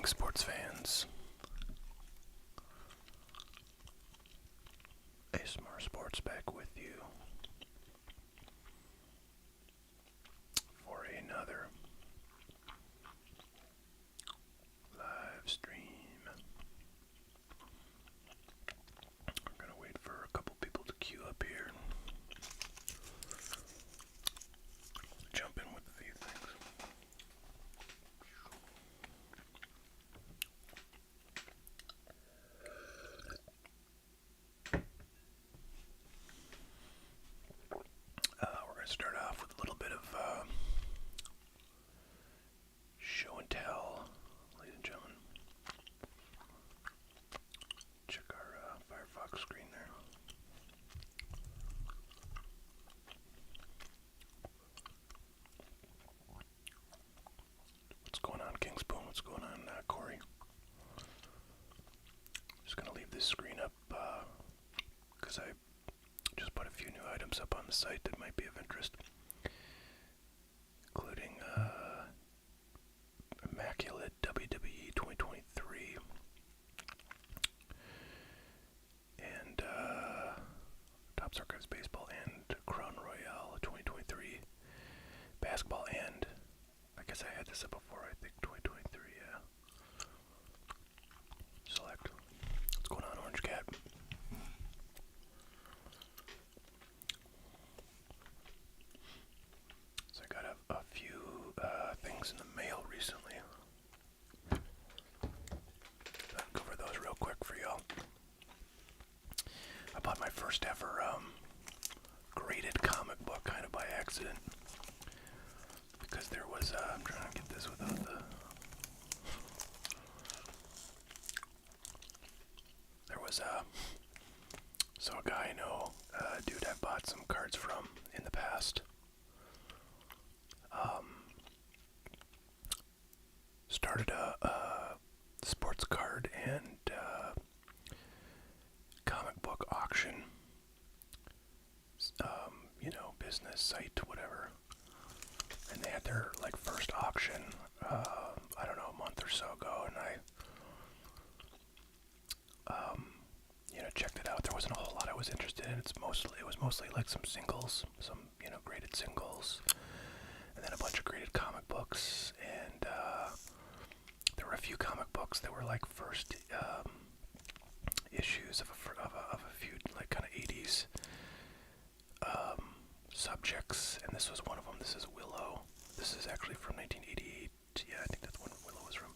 sports fans. ASMR Sports back with you for another live stream. We're gonna wait for a couple people to queue up here. Jump in with a few things. We're going to start off with a little bit of show and tell, ladies and gentlemen. Check our Firefox screen there. What's going on, King Spoon? What's going on, Corey? Just going to leave this screen up because I just put a few new items up on the site that might be of interest, including Immaculate WWE 2023 and Topps Archives Baseball and Crown Royale 2023 Basketball, and I guess I had this up before, I think 2023, yeah. Select. What's going on, Orange Cat? So I got a few things in the mail recently. I'll go over those real quick for y'all. I bought my first ever graded comic book kind of by accident. Because there was, I'm trying to get this without the... There was so a guy I know, dude I bought some cards from in the past, started a sports card and comic book auction, business site, whatever. And they had their first auction, I don't know, a month or so ago, and I checked it out. There wasn't a whole lot I was interested in. It was mostly like some singles, some graded singles, and then a bunch of graded comic books, and there were a few comic books that were like first issues of a few like kind of 80s subjects, and this was one of them. This is Willow. This is actually from 1988. Yeah, I think that's when Willow was from.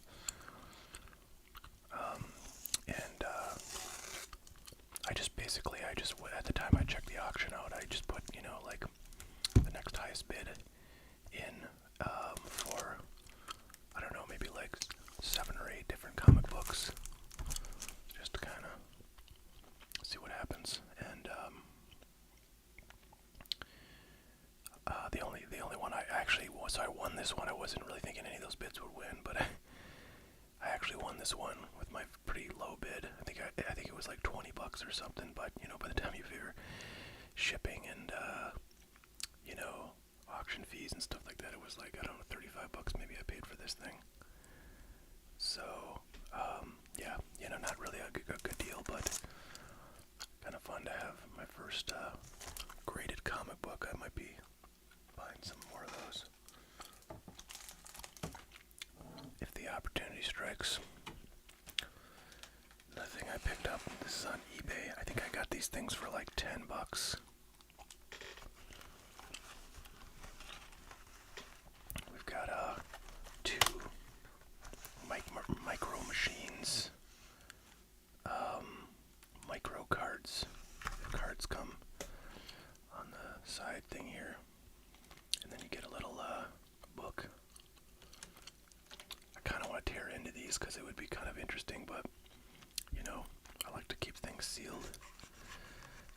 And I just at the time I checked the auction out, I just put like the next highest bid in for I don't know, maybe like 7 or 8 different comic books, just to kind of see what happens. And the only one I actually was, so I won this one. I wasn't really thinking any of those bids would win, but I actually won this one with my pretty low bid. I think it was like $20 or something, but by the time you figure shipping and auction fees and stuff like that, it was like, I don't know, $35 maybe I paid for this thing. So yeah, not really a good deal, but kind of fun to have my first graded comic book. I might be buying some more of those if the opportunity strikes. Another thing I picked up, this is on eBay. I think I got these things for like $10. We've got 2 micro machines, micro cards. The cards come on the side thing here, and then you get a little book. I kind of want to tear into these because it would be kind of interesting, but I like to keep things sealed.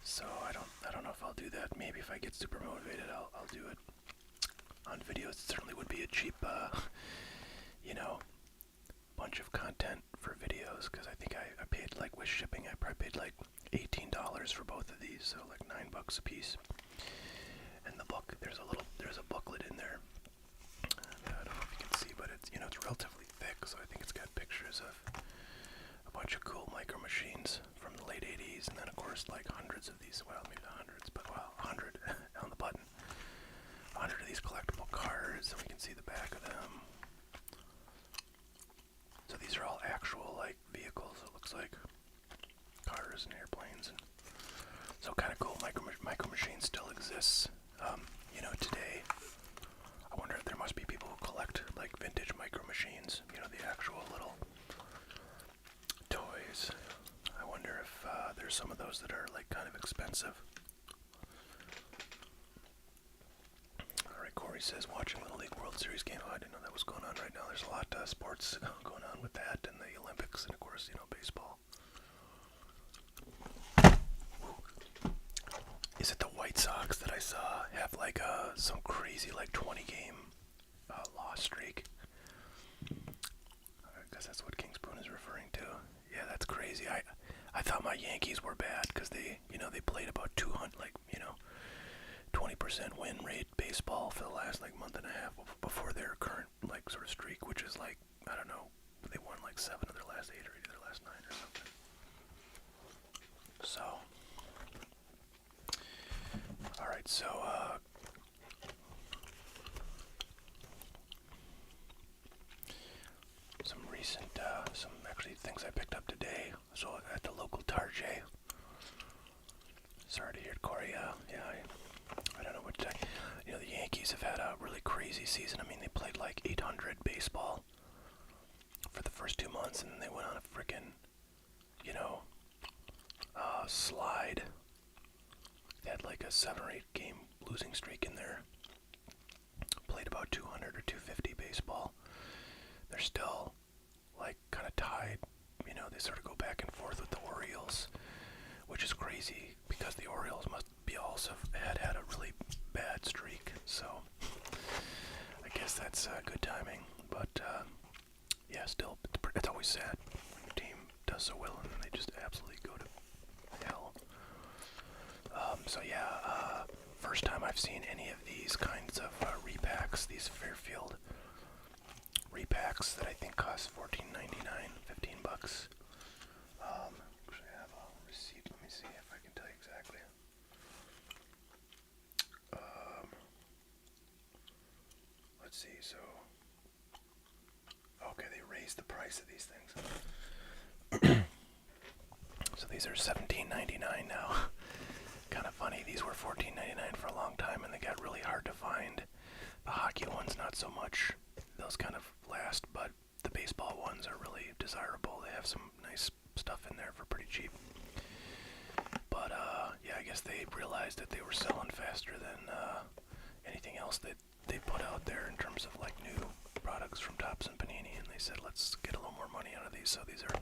So I don't know if I'll do that. Maybe if I get super motivated, I'll do it on video. It certainly would be a cheap, bunch of content for videos, because I think I paid, like, with shipping, I probably paid like $18 for both of these, so like $9 a piece. And the book, there's a booklet in there. I don't know if you can see, but it's it's relatively thick, so I think it's got pictures pictures of a bunch of cool micro machines from the late 80s, and then of course like hundreds of these, well maybe not hundreds, but well 100 on the button, 100 of these collectible cards, and we can see the back of them. So these are all actual like vehicles, it looks like, cars and airplanes, and so kind of cool. Micro Machines still exists. You know, today, I wonder if there must be people who collect like vintage Micro Machines, you know, the actual little toys. I wonder if there's some of those that are like kind of expensive. Alright, Corey says, watching Little League World Series game. Oh, I didn't know that was going on right now. There's a lot of sports going on with that, and the Olympics, and of course, you know, baseball. Is it the White Sox that I saw have like some crazy like 20 game loss streak? I guess that's what King Spoon is referring to. Yeah, that's crazy. I thought my Yankees were bad because they, you know, they played about 200, like, you know, 20% win rate baseball for the last like month and a half before their current like sort of streak, which is like, I don't know, they won like 7 of their last 8 or 8 of their last 9 or something. So, all right, so some recent, some actually things I picked up today. So at the local Target. Sorry to hear it, Corey. Yeah, I don't know what to say. You know, the Yankees have had a really crazy season. I mean, they played like 800 baseball for the first 2 months, and then they went on a freaking, you know, slide. They had like a 7 or 8 game losing streak in there. Played about 200 or 250 baseball. They're still like kind of tied. You know, they sort of go back and forth with the Orioles, which is crazy because the Orioles must be also had a really bad streak. So I guess that's good timing. But yeah, still, it's always sad when your team does so well and then they just absolutely go to hell. So yeah, first time I've seen any of these kinds of repacks, these Fairfield repacks that I think cost $14.99, $15. Actually, I have a receipt. Let me see if I can tell you exactly. Let's see. So, okay, they raised the price of these things. So these are $17.99 now. Kind of funny. These were $14.99 for a long time, and they got really hard to find. The hockey ones, not so much. Those kind of last, but the baseball ones are really desirable. They have some nice stuff in there for pretty cheap. But yeah, I guess they realized that they were selling faster than anything else that they put out there in terms of like new products from Topps and Panini, and they said, let's get a little more money out of these. So these are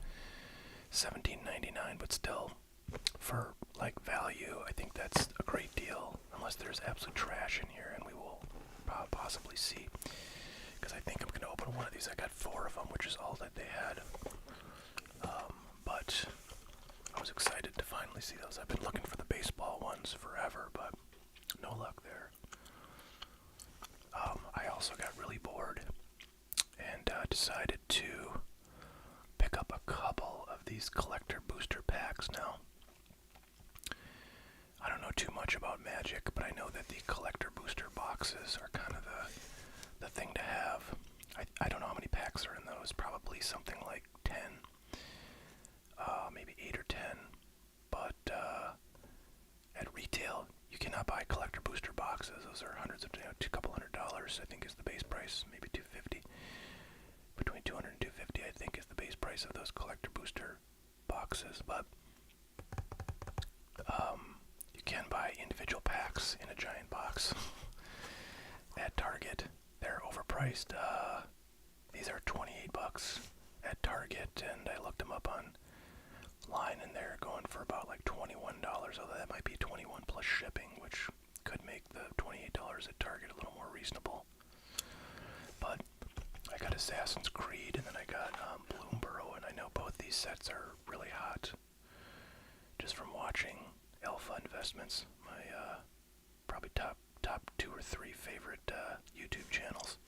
$17.99, but still, for like value, I think that's a great deal, unless there's absolute trash in here, and we will possibly see, because I think I'm going to open one of these. I got 4 of them, which is all that they had, but I was excited to finally see those. I've been looking for the baseball ones forever, but no luck there. I also got really bored and decided to pick up a couple of these collector booster packs now. I don't know too much about Magic, but I know that the collector booster boxes are kind of the thing to have. I don't know how many packs are in those, probably something like 10, maybe 8 or 10, but at retail, you cannot buy collector booster boxes. Those are hundreds of, a couple $100, I think is the base price, maybe $250. Between $200 and $250, I think, is the base price of those collector booster boxes, but you can buy individual packs in a giant box at Target. They're overpriced. These are $28 at Target, and I looked them up online, and they're going for about like $21, although that might be $21 plus shipping, which could make the $28 at Target a little more reasonable. But I got Assassin's Creed, and then I got Bloomburrow, and I know both these sets are really hot. Just from watching Alpha Investments, my probably top 2 or 3 favorite YouTube channels.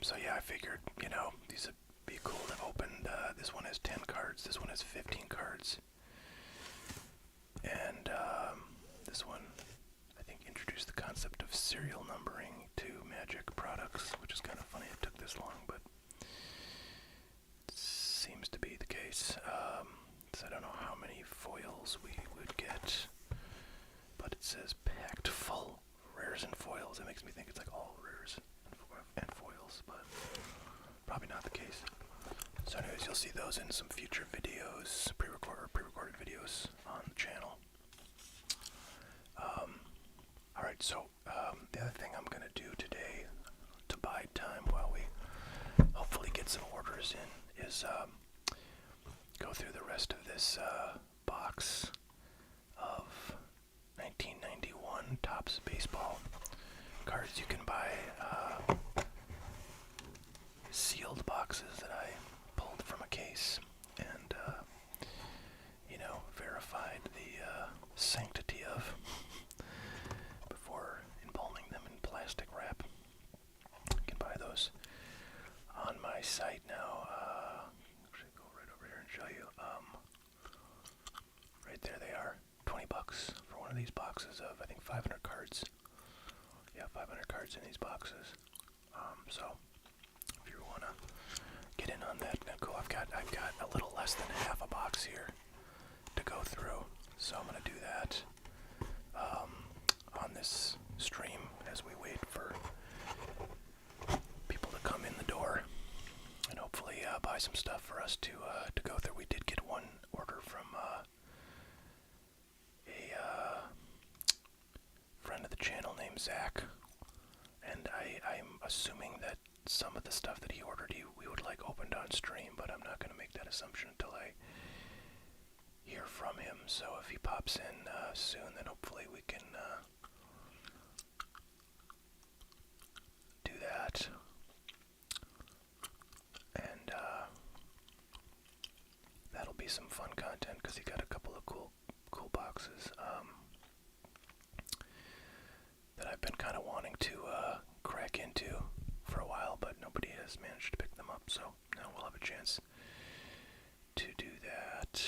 So yeah, figured, you know, these would be cool to open. This one has 10 cards, this one has 15 cards. And this one, I think, introduced the concept of serial numbering to Magic products, which is kind of funny it took this long, but it seems to be the case. So I don't know how many foils we would get, but it says packed full rares and foils. It makes me think it's like all rares and foils, but probably not the case. So anyways, you'll see those in some future videos, pre-recorded videos on the channel. Alright, so the other thing I'm going to do today to bide time while we hopefully get some orders in is go through the rest of this box of 1991 Topps baseball cards. You can buy sealed boxes that I pulled from a case and, you know, verified the sanctity of before embalming them in plastic wrap. You can buy those on my site now. Actually, go right over here and show you. Right there they are. $20 for one of these boxes of, I think, 500 cards. Yeah, 500 cards in these boxes. So if you want to get in on that, then cool. I've got a little less than half a box here to go through, so I'm gonna do that on this stream as we wait for people to come in the door and hopefully buy some stuff for us to go through. We did get one order from a friend of the channel named Zach, and I'm assuming that some of the stuff that he ordered we would like opened on stream, but I'm not going to make that assumption until I hear from him. So if he pops in soon, then hopefully we can do that. And that'll be some fun content because he got a couple of cool boxes that I've been kind of wanting to crack into for a while, but nobody has managed to pick them up, so now we'll have a chance to do that.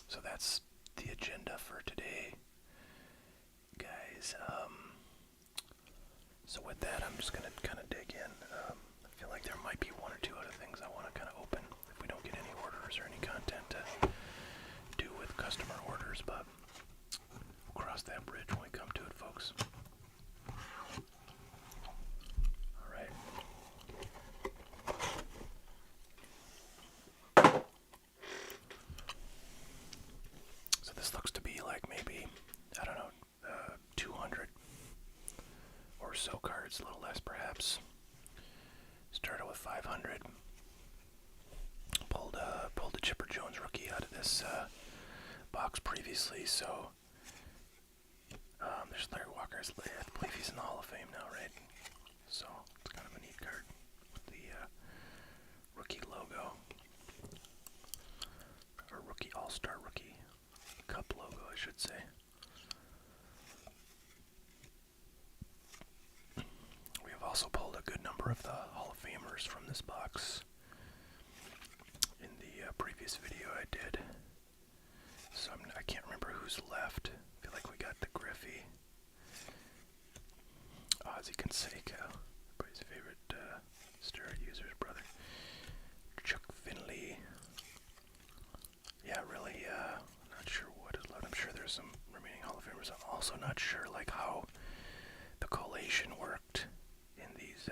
So that's the agenda for today, guys. So with that, I'm just going to kind of dig in. I feel like there might be one or two other things I want to kind of open if we don't get any orders or any content to do with customer orders, but we'll cross that bridge when we come to it, folks. Alright. So this looks to be like maybe, I don't know, 200 or so cards, a little less perhaps. Started with 500. Pulled a Chipper Jones rookie out of this box previously, so there's Larry Walker. I believe he's in the Hall of Fame now, right? So it's kind of a neat card with the rookie logo, or rookie All-Star Rookie Cup logo, I should say. We have also pulled a good number of the Hall of Famers from this box in the previous video I did. So I can't remember who's left. I feel like we got the Griffey, Ozzie Canseco, everybody's favorite steroid user's brother, Chuck Finley. Yeah, really, not sure what is left. I'm sure there's some remaining Hall of Famers. I'm also not sure like how the collation worked in these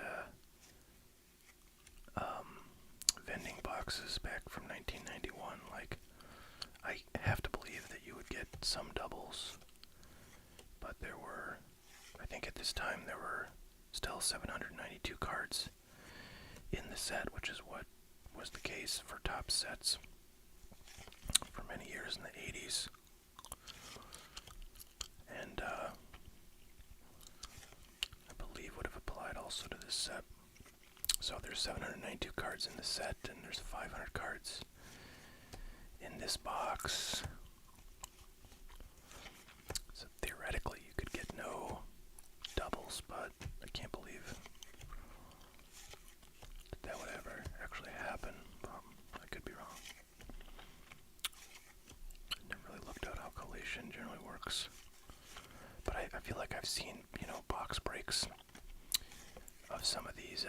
vending boxes back from 1991. Like, I have to believe that you would get some doubles, but there were, I think at this time there were still 792 cards in the set, which is what was the case for Topps sets for many years in the 80s. And I believe would have applied also to this set. So there's 792 cards in the set, and there's 500 cards in this box. So theoretically you could get no doubles, but I can't believe happen. I could be wrong. I never really looked at how collation generally works. But I feel like I've seen, box breaks of some of these,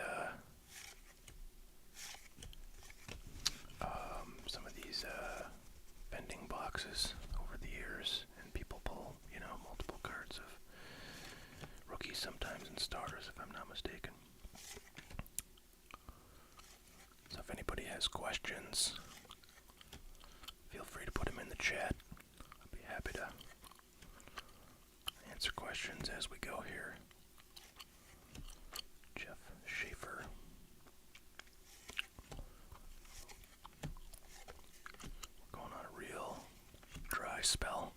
vending boxes over the years, and people pull, multiple cards of rookies sometimes and starters, if I'm not mistaken. So if anybody has questions, feel free to put them in the chat. I'd be happy to answer questions as we go here. Jeff Schaefer. We're going on a real dry spell.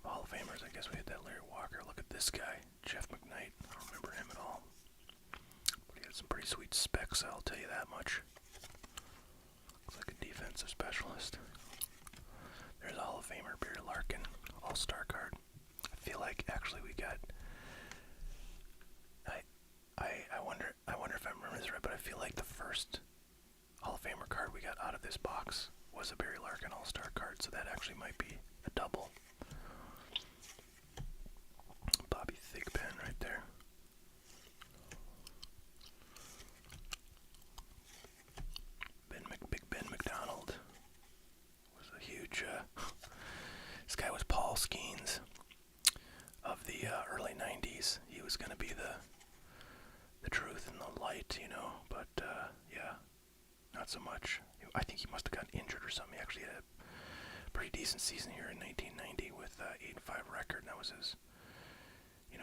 Hall of Famers, I guess we had that Larry Walker. Look at this guy, Jeff McKnight. I don't remember him at all. But he had some pretty sweet specs, I'll tell you that much. Looks like a defensive specialist. There's a Hall of Famer, Barry Larkin, All-Star card. I feel like actually we got. I wonder if I remember this right, but I feel like the first Hall of Famer card we got out of this box was a Barry Larkin All-Star card, so that actually might be a double. Bobby Thigpen right there. Big Ben McDonald was a huge. This guy was Paul Skeens of the early '90s. He was going to be the truth and the light, but yeah, not so much. I think he must have gotten injured or something. He actually had a pretty decent season here in 1990 with 8-5 record, and that was his,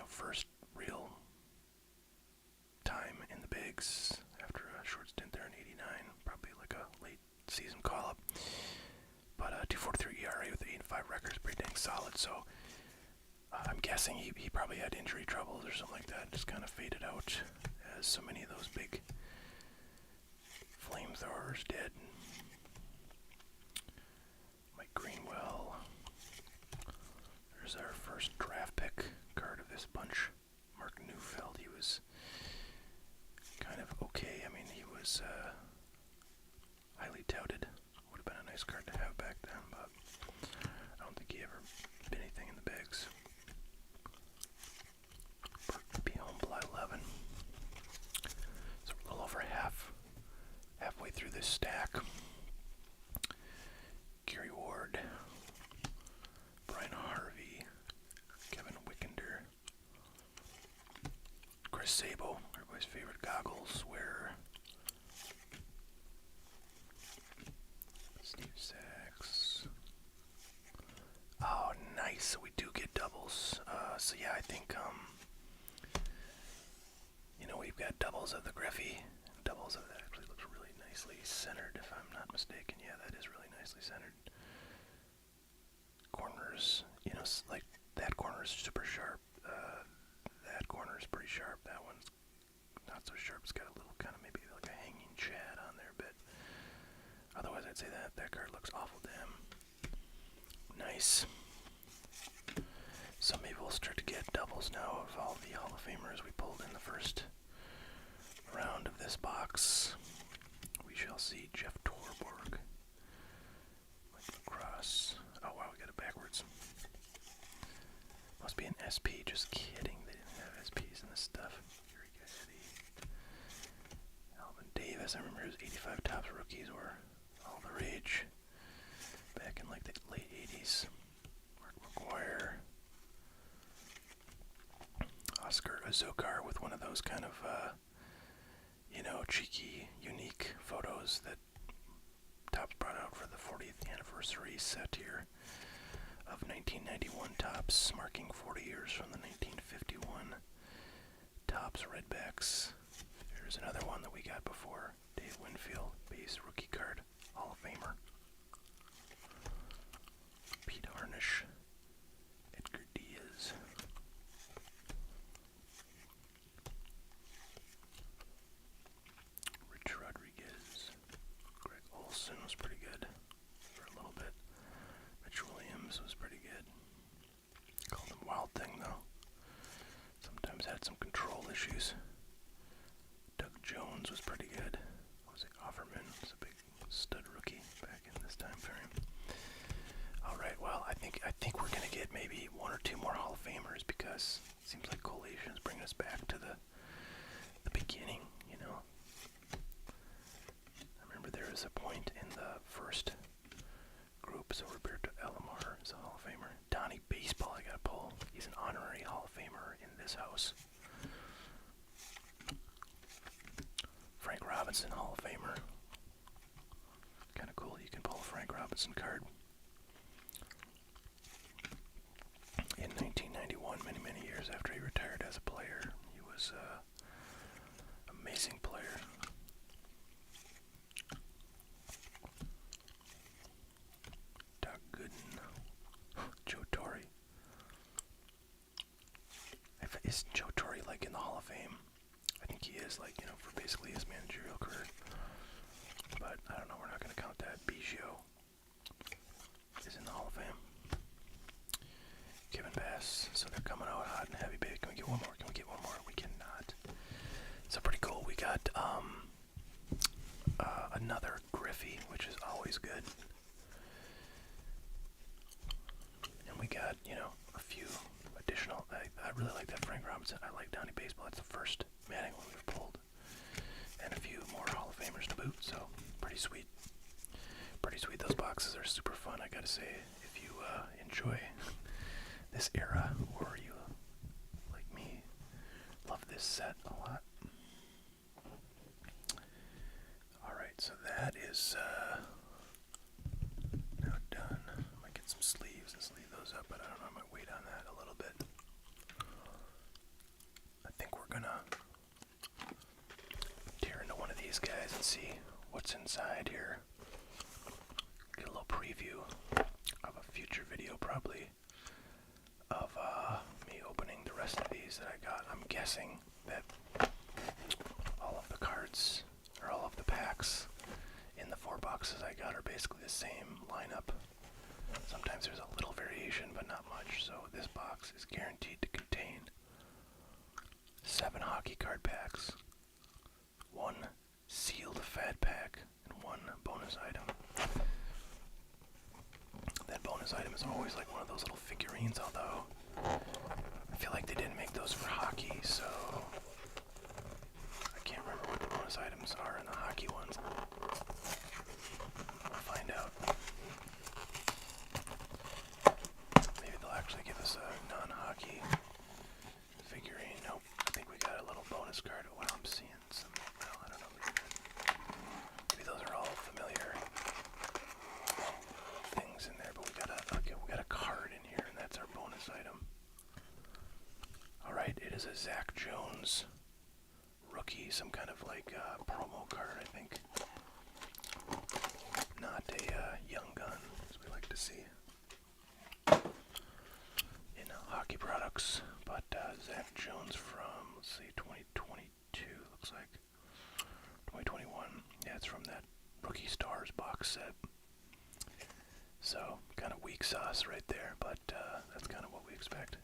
first real time in the bigs after a short stint there in '89, probably like a late season call-up. But 2.43 ERA with 8-5 record is pretty dang solid, so I'm guessing he probably had injury troubles or something like that, just kind of faded out, as so many of those big flamethrowers did. Mike Greenwell. There's our first draft pick card of this bunch. Mark Neufeld. He was kind of okay. I mean, he was highly touted. Would have been a nice card to have back then, but I don't think he ever did anything in the bigs. Be home July 11. So we're a little over halfway through this stack. Gary Ward, Brian Harvey, Kevin Wickender, Chris Sabo, everybody's favorite goggles wearer, Steve Sachs. Oh, nice. So we do get doubles. So yeah, I think we've got doubles of the Griffey. Doubles of that actually looks really nicely centered, if I'm not mistaken. Yeah, that is really nicely centered. Corners, like that corner is super sharp. That corner is pretty sharp. That one's not so sharp. It's got a little kind of maybe like a hanging chad on there a bit. Otherwise, I'd say that card looks awful damn nice. So maybe we'll start to get doubles now of all the Hall of Famers we pulled in the first round of this box. We shall see. Jeff Torborg, Mike Lacrosse. Oh wow, we got it backwards. Must be an SP. Just kidding. They didn't have SPs in this stuff. Gary Gadddy. Alvin Davis. I remember his 85 Topps rookies were all the rage back in like the late 80s. Mark McGuire. Oscar Azokar with one of those kind of, cheeky, unique photos that Topps brought out for the 40th anniversary set here of 1991 Topps, marking 40 years from the 1951 Topps Redbacks. Here's another one that we got before. Dave Winfield, base rookie card, Hall of Famer. Pete Harnish, Edgar Diaz. Rich Rodriguez. Greg Olson was pretty good for a little bit. Mitch Williams was pretty good. Called him Wild Thing though. Sometimes had some control issues. Doug Jones was pretty good. was it? Offerman was a big stud rookie back in this time frame. All right, well, I think we're gonna get maybe one or two more Hall of Famers because it seems like collations bring us back to the beginning. You know, I remember there was a point in the first group. So Roberto Alomar is a Hall of Famer. Donnie Baseball, I gotta pull. He's an honorary Hall of Famer in this house. Frank Robinson, Hall of Famer. Kind of cool. You can pull a Frank Robinson card. In 1991, many years after he retired as a player, he was an amazing player. Doug Gooden, Joe Torre. Is Joe Torre like in the Hall of Fame? I think he is, like, you know, for basically his managerial career. But I don't know, we're not going to count that. Biggio is in the Hall of Fame. Kevin Bass, so they're coming out hot and heavy, baby. Can we get one more? Can we get one more? We cannot. So pretty cool. We got another Griffey, which is always good. And we got, you know, a few additional. I really like that Frank Robinson. I like Donnie Baseball. That's the first Manning one we've pulled. And a few more Hall of Famers to boot, so pretty sweet. Pretty sweet. Those boxes are super fun, I gotta say. If you enjoy this era, or you, like me, love this set a lot. Alright, so that is now done. I might get some sleeves and sleeve those up, but I don't know, I might wait on that a little bit. I think we're gonna tear into one of these guys and see what's inside here. Get a little preview of a future video, probably, of me opening the rest of these that I got. I'm guessing that all of the cards, or all of the packs in the 4 boxes I got are basically the same lineup. Sometimes there's a little variation, but not much. So this box is guaranteed to contain 7 hockey card packs, 1 sealed fat pack, and 1 bonus item. That bonus item is always like one of those little figurines, although I feel like they didn't make those for hockey, so I can't remember what the bonus items are in the hockey ones. We'll find out. Maybe they'll actually give us a non-hockey figurine. Nope, I think we got a little bonus card. Wow, I'm seeing some, well, I don't know. Maybe those are all familiar things in there, but we got a card in here, and that's our bonus item. Alright, it is a Zach Jones rookie, some kind of like promo card, I think. Not a young gun, as we like to see in hockey products, but Zach Jones from, let's see, 2022, looks like. 2021, yeah, it's from that Rookie Stars box set. So, kind of weak sauce right there, but that's kind of what we expect.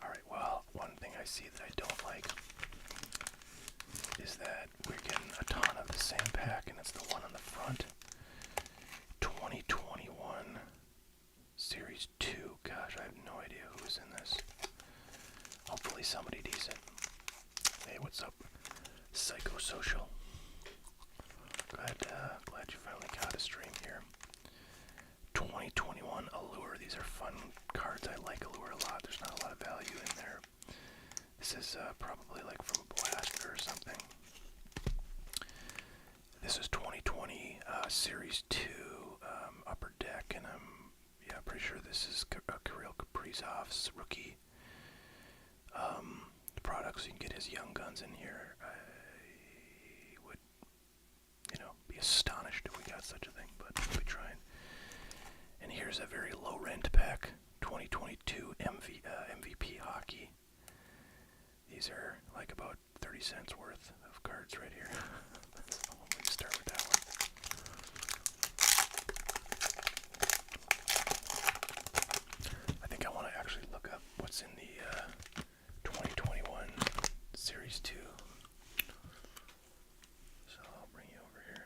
Alright, well, one thing I see that I don't like is that we're getting a ton of the same pack, and it's the one on the front. 2021 Series 2. Gosh, I have no idea who's in this. Hopefully somebody decent. Hey, what's up, Psychosocial? Glad you finally got a stream here. 2021 Allure. These are fun cards. I like Allure a lot. There's not a lot of value in there. This is probably like from Blaster or something. This is 2020 Series 2 Upper Deck, and I'm pretty sure this is Kirill Kaprizov's rookie product, so you can get his Young Guns in here. I would, be astonished if we got such a thing, but we'll be trying. And here's a very low rent pack, 2022 MVP hockey. These are like about 30 cents worth of cards right here. So let me start with that one. I think I want to actually look up what's in the 2021 Series 2. So I'll bring you over here.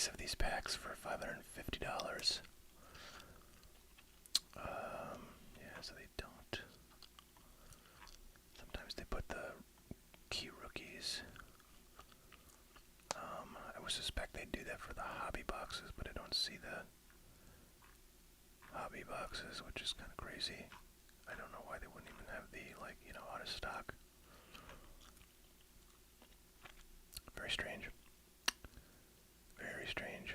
6 of these packs for $550. Yeah, so they don't. Sometimes they put the key rookies. I would suspect they do that for the hobby boxes, but I don't see the hobby boxes, which is kind of crazy. I don't know why they wouldn't even have the, like, you know, out of stock. Very strange. Very strange.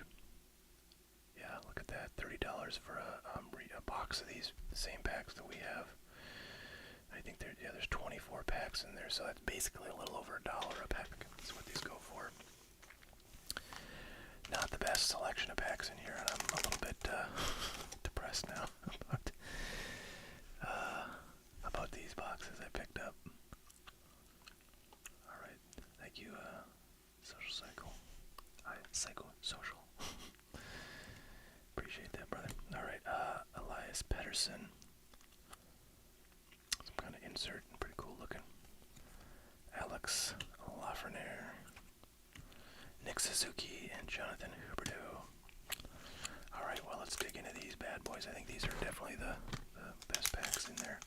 Yeah, look at that. $30 for a box of these same packs that we have. I think there's 24 packs in there, so that's basically a little over $1 a pack. That's what these go for. Not the best selection of packs in here, and I'm a little bit depressed now about these boxes I picked up. Alright, thank you, Social Cycle. Social. Appreciate that, brother. Alright, Elias Pettersson. Some kind of insert, pretty cool looking. Alex Lafreniere. Nick Suzuki and Jonathan Huberdeau. Alright, well, let's dig into these bad boys. I think these are definitely the best packs in there.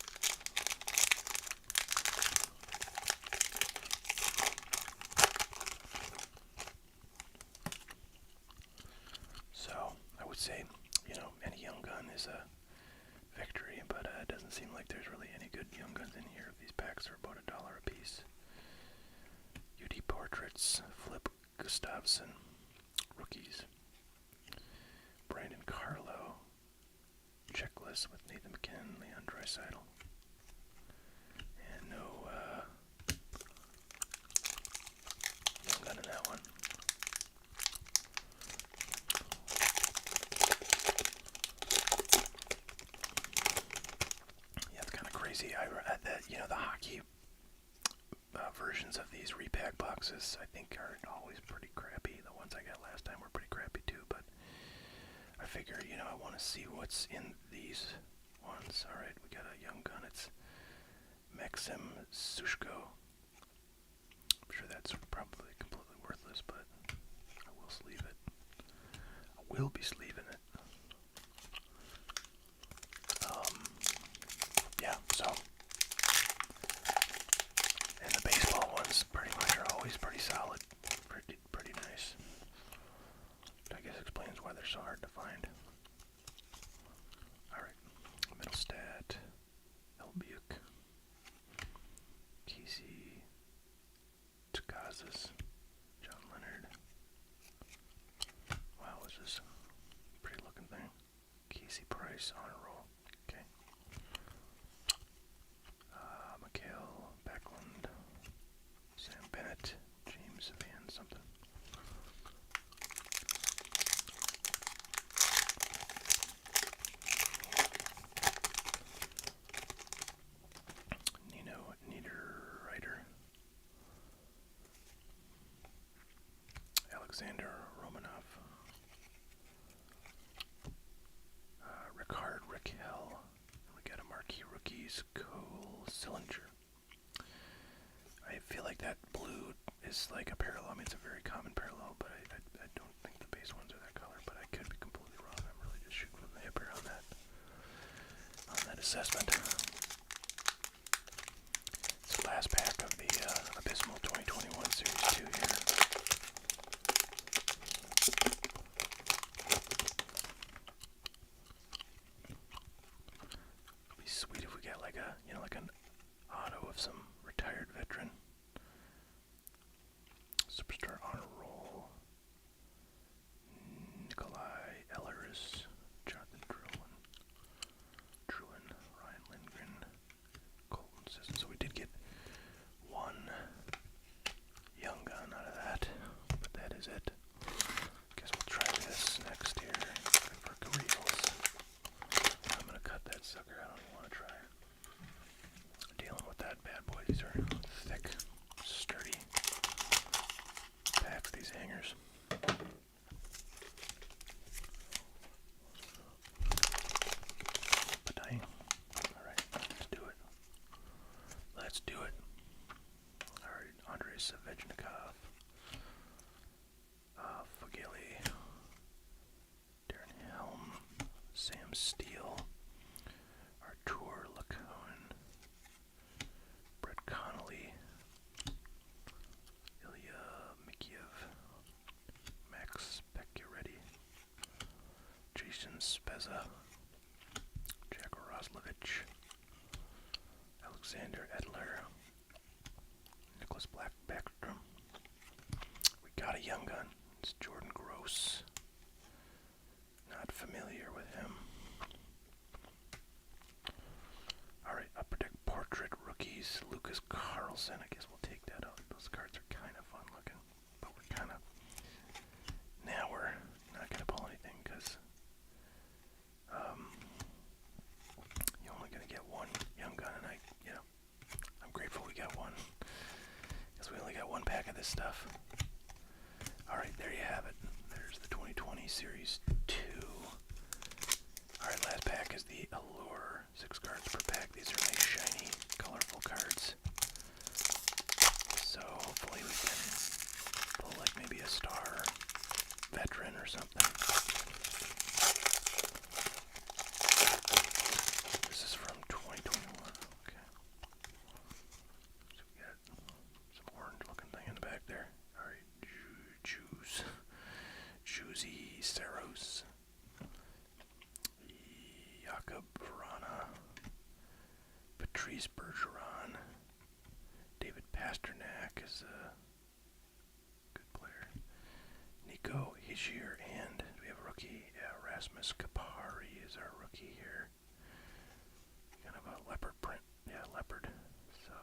So, I would say, you know, any young gun is a victory, but it doesn't seem like there's really any good young guns in here. These packs are about $1 a piece. UD Portraits, Flip Gustafsson, rookies. Brandon Carlo, checklist with Nathan McKinnon, Leon Draisaitl. And no young gun in that one. Yeah, it's kind of crazy. I read that, you know, the hockey versions of these repack boxes, I think, are always pretty crappy. The ones I got last time were pretty crappy too, but I figure, you know, I want to see what's in these ones. Alright, we got a young gun. It's Maxim Sushko. I'm sure that's probably completely worthless, but I will sleeve it. I will be sleeving it. Yeah, so. And the baseball ones pretty much are always pretty solid. Pretty nice. I guess explains why they're so hard to find. Alright. Middlestat. Elbuck. Casey. Tukazas. John Leonard. Wow, what's this pretty looking thing? Casey Price honor roll. Okay. Mikhail Backlund. Sam Bennett. James Van something. Nino Niederreiter. Alexander Romanov. Ricard Raquel. We got a marquee rookies, Cole Sillinger. I feel like that blue is like a parallel. I mean, it's a very common parallel, but I don't think the base ones are that color, but I could be completely wrong. I'm really just shooting from the hip here on that assessment. It's the last pack of the Abysmal 2021 Series 2 here. It'd be sweet if we get like a, you know, like an auto of some retired veteran. Superstar has a Jack Roslovich, Alexander Edler, Nicholas Backstrom. We got a young gun. It's Jordan Gross. Not familiar with him. Alright, Upper Deck Portrait Rookies. Lucas Carlson. I guess we'll take that out. Those cards are kind of fun looking. But we're kind of... Now we're not going to pull anything because... you're only going to get one young gun, and I'm grateful we got one. Because we only got one pack of this stuff. Alright, there you have it. There's the 2020 Series 2. Alright, last pack is the Allure. 6 cards per pack. These are nice, shiny, colorful cards. So hopefully we can pull like maybe a star veteran or something. This is from 2021. Okay. So we got some orange looking thing in the back there. Alright, Juicy Saros. Jakob Vrana, Patrice Bergeron, David Pasternak is a good player, Nico Hischier, and we have a rookie, Rasmus Kapari is our rookie here. Kind of a leopard print, leopard, so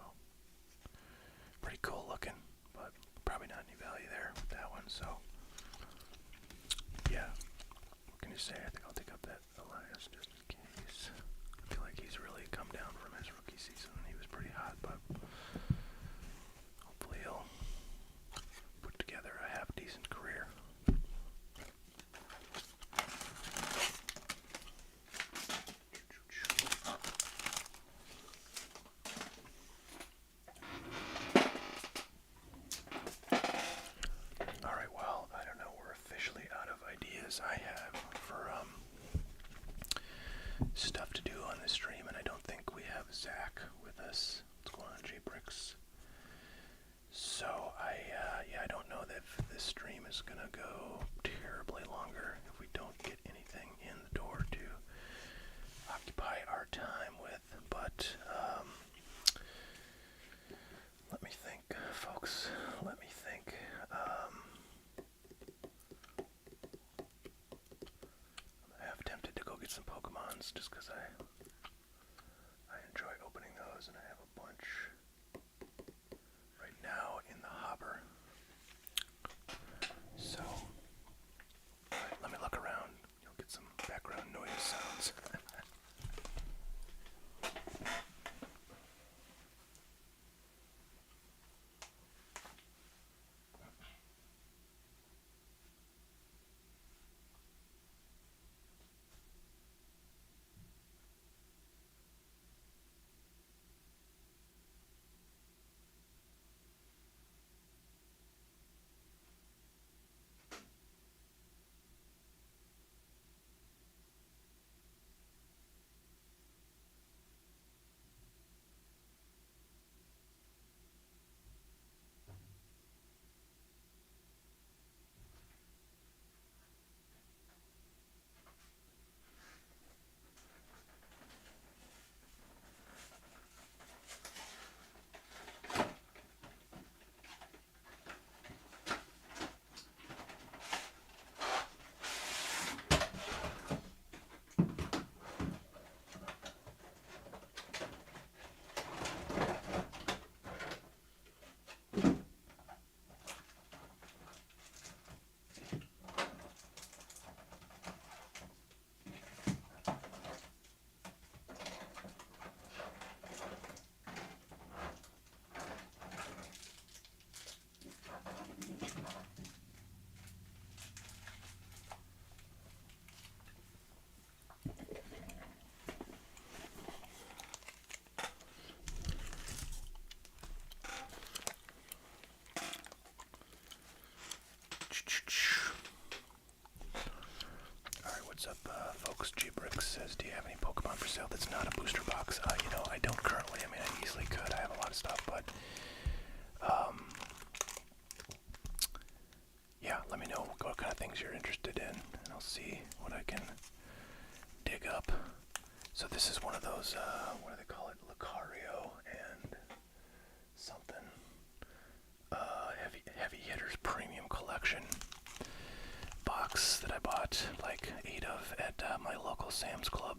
pretty cool looking, but probably not any value there with that one, so yeah, what can you say? I think I'll take up that Elias just in case. I feel like he's really come down from his rookie season. He was pretty hot, but hopefully he'll put together a half-decent career. Alright, well, I don't know, we're officially out of ideas I have for stuff to do on this stream, and I don't think we have Zach with us. What's going on, J-Bricks? So I don't know that if this stream is gonna go terribly longer if we don't get anything in the door to occupy our time with, but let me think, folks, let me think. I'm half tempted to go get some Pokemons just because I enjoy opening those, and I have a bunch right now in the hopper. So, alright, let me look around. You'll get some background noise sounds. What's up, folks? G-Bricks says, do you have any Pokemon for sale that's not a booster box? I don't currently. I mean, I easily could. I have a lot of stuff, but, yeah, let me know what kind of things you're interested in, and I'll see what I can dig up. So this is one of those, what do they call it? Lucario and something. Heavy Hitters Premium Collection box that I bought like 8 of at my local Sam's Club.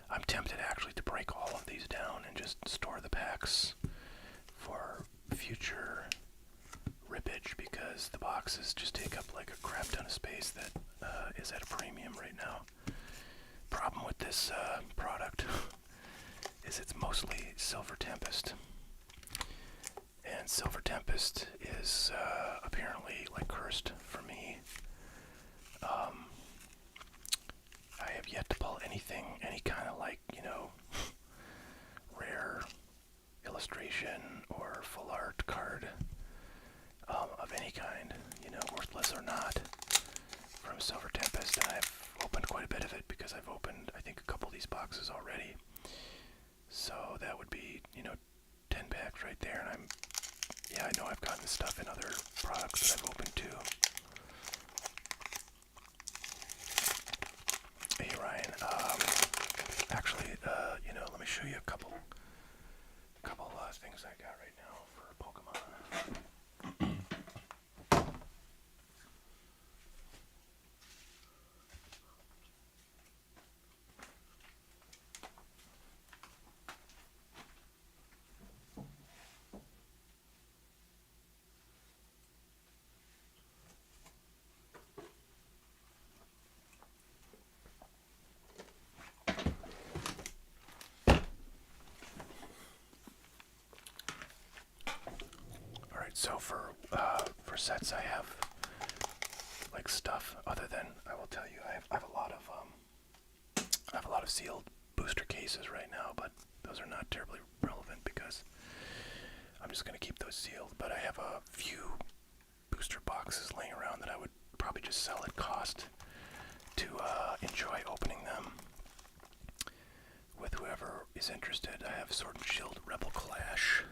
I'm tempted actually to break all of these down and just store the packs for future rippage, because the boxes just take up like a crap ton of space that is at a premium right now. Problem with this product is it's mostly Silver Tempest. And Silver Tempest is apparently like cursed for me. I have yet to pull anything, any kind of like, you know, rare illustration or full art card of any kind, you know, worthless or not, from Silver Tempest. And I've opened quite a bit of it because I've opened, I think, a couple of these boxes already. So that would be, you know, 10 packs right there. And yeah, I know I've gotten stuff in other products that I've opened too. Hey Ryan, actually, you know, let me show you a couple things I got right now for Pokemon. So for sets, I have like stuff other than, I will tell you, I have a lot of sealed booster cases right now, but those are not terribly relevant because I'm just going to keep those sealed. But I have a few booster boxes laying around that I would probably just sell at cost to enjoy opening them with whoever is interested. I have Sword and Shield Rebel Clash.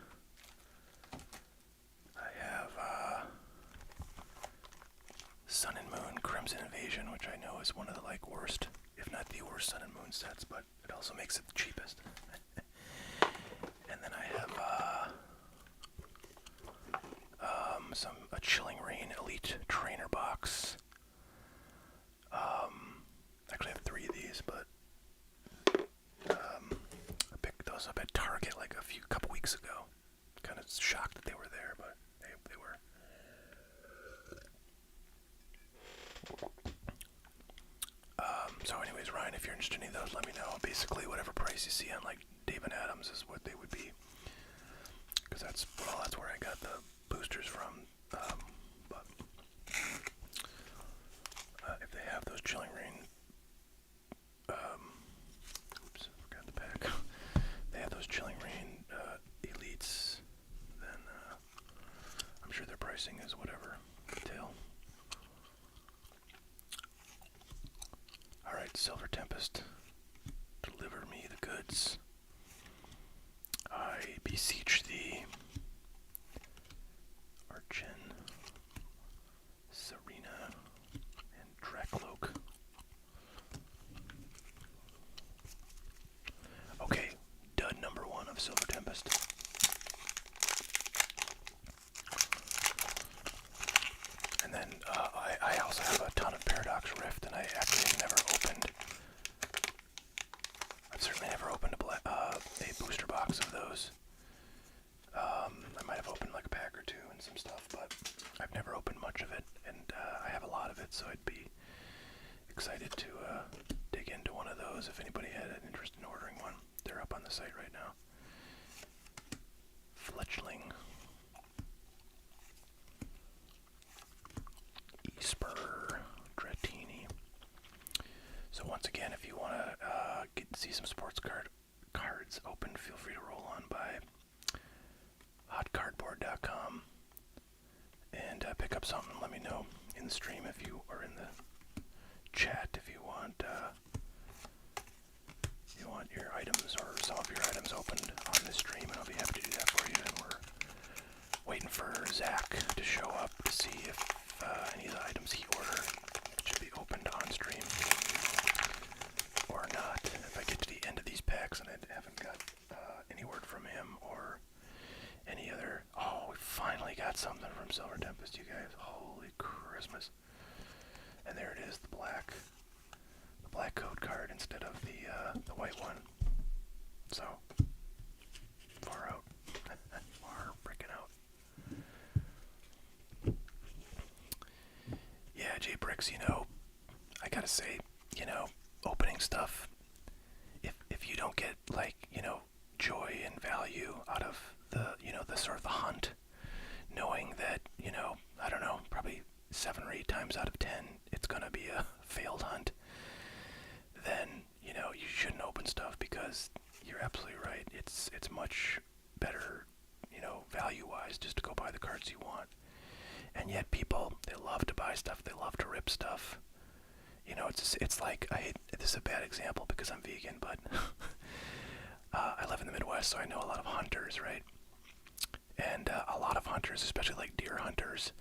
Sun and Moon Crimson Invasion, which I know is one of the like worst, if not the worst, Sun and Moon sets, but it also makes it the cheapest. And then I have a Chilling Reign Elite Trainer box. Actually, I have 3 of these, but I picked those up at Target like a couple weeks ago. Kind of shocked that they were there, but they were. So anyways, Ryan, if you're interested in any of those, let me know. Basically, whatever price you see on like Dave and Adams is what they would be, because that's where I got the boosters from. But if they have those Chilling Reign, oops, forgot the pack. They have those Chilling Reign elites, then I'm sure their pricing is whatever retail. Alright, Silver Tempest, deliver me the goods. I beseech thee. Archen, Serena, and Dracloak. Okay, dud number 1 of Silver Tempest. And then I also have a ton of Paradox Rift, and I actually never opened. I've certainly never opened a booster box of those. I might have opened like a pack or 2 and some stuff, but I've never opened much of it, and I have a lot of it, so I'd be excited to dig into one of those if anybody had an interest in ordering one. They're up on the site right now. Fletchling. Spur, Dratini. So once again, if you want to see some sports cards open, feel free to roll on by hotcardboard.com and pick up something. Let me know in the stream if you are in the chat if you want your items or some of your items opened on this stream, and I'll be happy to do that for you. And we're waiting for Zach to show up to see if any of the items he ordered should be opened on stream. Christmas. And there it is, the black code card instead of the white one. So, far out. Far freaking out. Yeah, J-Bricks, I gotta say, opening stuff, if you don't get, like, joy and value out of the sort of the hunt, knowing that, I don't know, probably 7 or 8 times out of 10, it's gonna be a failed hunt, then, you shouldn't open stuff, because you're absolutely right. It's much better, value-wise, just to go buy the cards you want. And yet people, they love to buy stuff, they love to rip stuff. It's like, this is a bad example because I'm vegan, but I live in the Midwest, so I know a lot of hunters, right? And a lot of hunters, especially like deer hunters,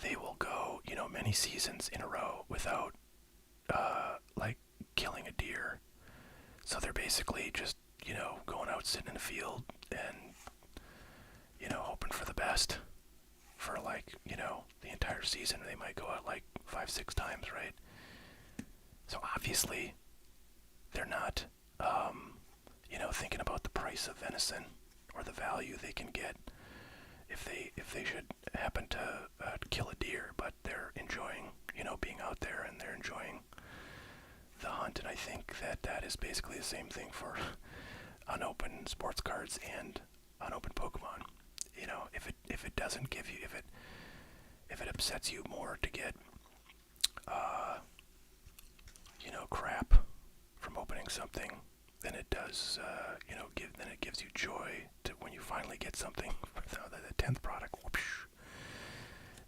they will go, many seasons in a row without, like, killing a deer. So they're basically just, going out, sitting in a field and, hoping for the best for, like, the entire season. They might go out like 5-6 times, right? So obviously they're not, thinking about the price of venison or the value they can get if they should happen to kill a deer, but they're enjoying, being out there, and they're enjoying the hunt. And I think that is basically the same thing for unopened sports cards and unopened Pokemon. If it doesn't give you, if it upsets you more to get crap from opening something than it does, then it gives you joy to when you finally get something for the 10th product. Whoosh,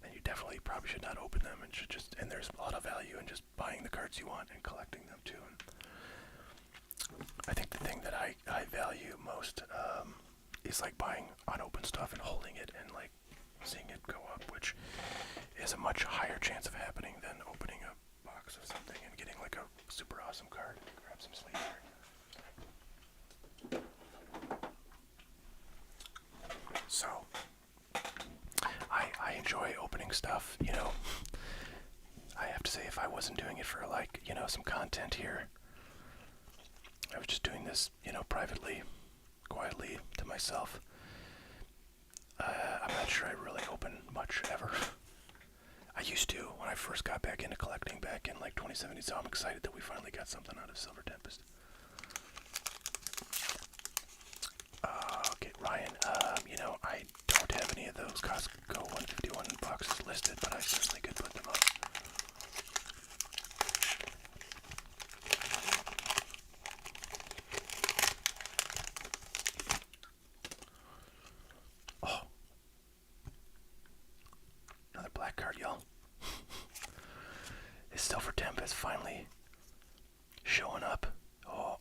then you definitely probably should not open them, and and there's a lot of value in just buying the cards you want and collecting them too. And I think the thing that I value most is like buying unopened stuff and holding it and like seeing it go up, which is a much higher chance of happening than opening a box of something and getting like a super awesome card. Grab some sleeves here. So, I enjoy opening stuff, I have to say, if I wasn't doing it for, like, some content here, I was just doing this, privately, quietly, to myself, I'm not sure I really open much ever. I used to when I first got back into collecting back in, like, 2017, so I'm excited that we finally got something out of Silver Tempest. Okay, Ryan, I don't have any of those Costco 151 boxes listed, but I certainly could put them up. Oh. Another black card, y'all. Is Silver Tempest finally showing up? Oh.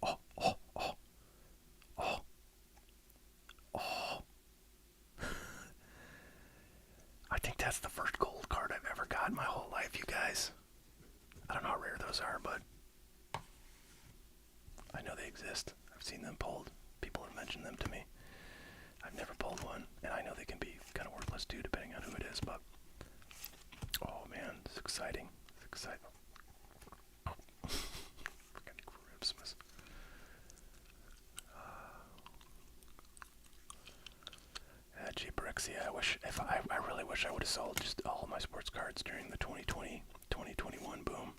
I think that's the first gold card I've ever got in my whole life, you guys. I don't know how rare those are, but I know they exist. I've seen them pulled. People have mentioned them to me. I've never pulled one, and I know they can be kind of worthless too, depending on who it is, but oh man, it's exciting. It's exciting. Freaking Christmas. G-Bricks, yeah, I really wish I would have sold just all of my sports cards during the 2020-2021 boom.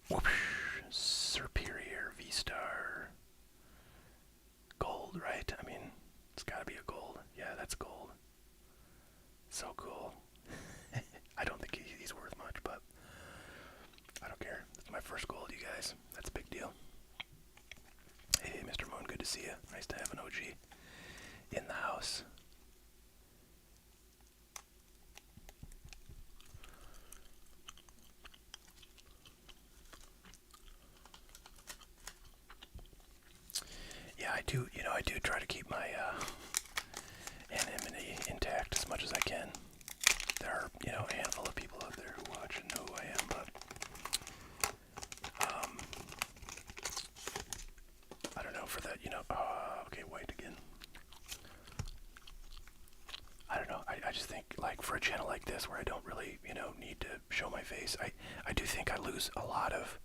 Whoosh, Superior V-Star. Gold, right? I mean, it's gotta be a gold. Yeah, that's gold. So cool. I don't think he's worth much, but I don't care. It's my first gold, you guys. That's a big deal. Hey, Mr. Moon, good to see you. Nice to have an OG in the house. Yeah, I do try to keep my anonymity intact as much as I can. There are, a handful of people out there who watch and know who I am, but I don't know, for that, okay, white again. I don't know, I just think, like, for a channel like like this where I don't really, need to show my face. I do think I lose a lot of,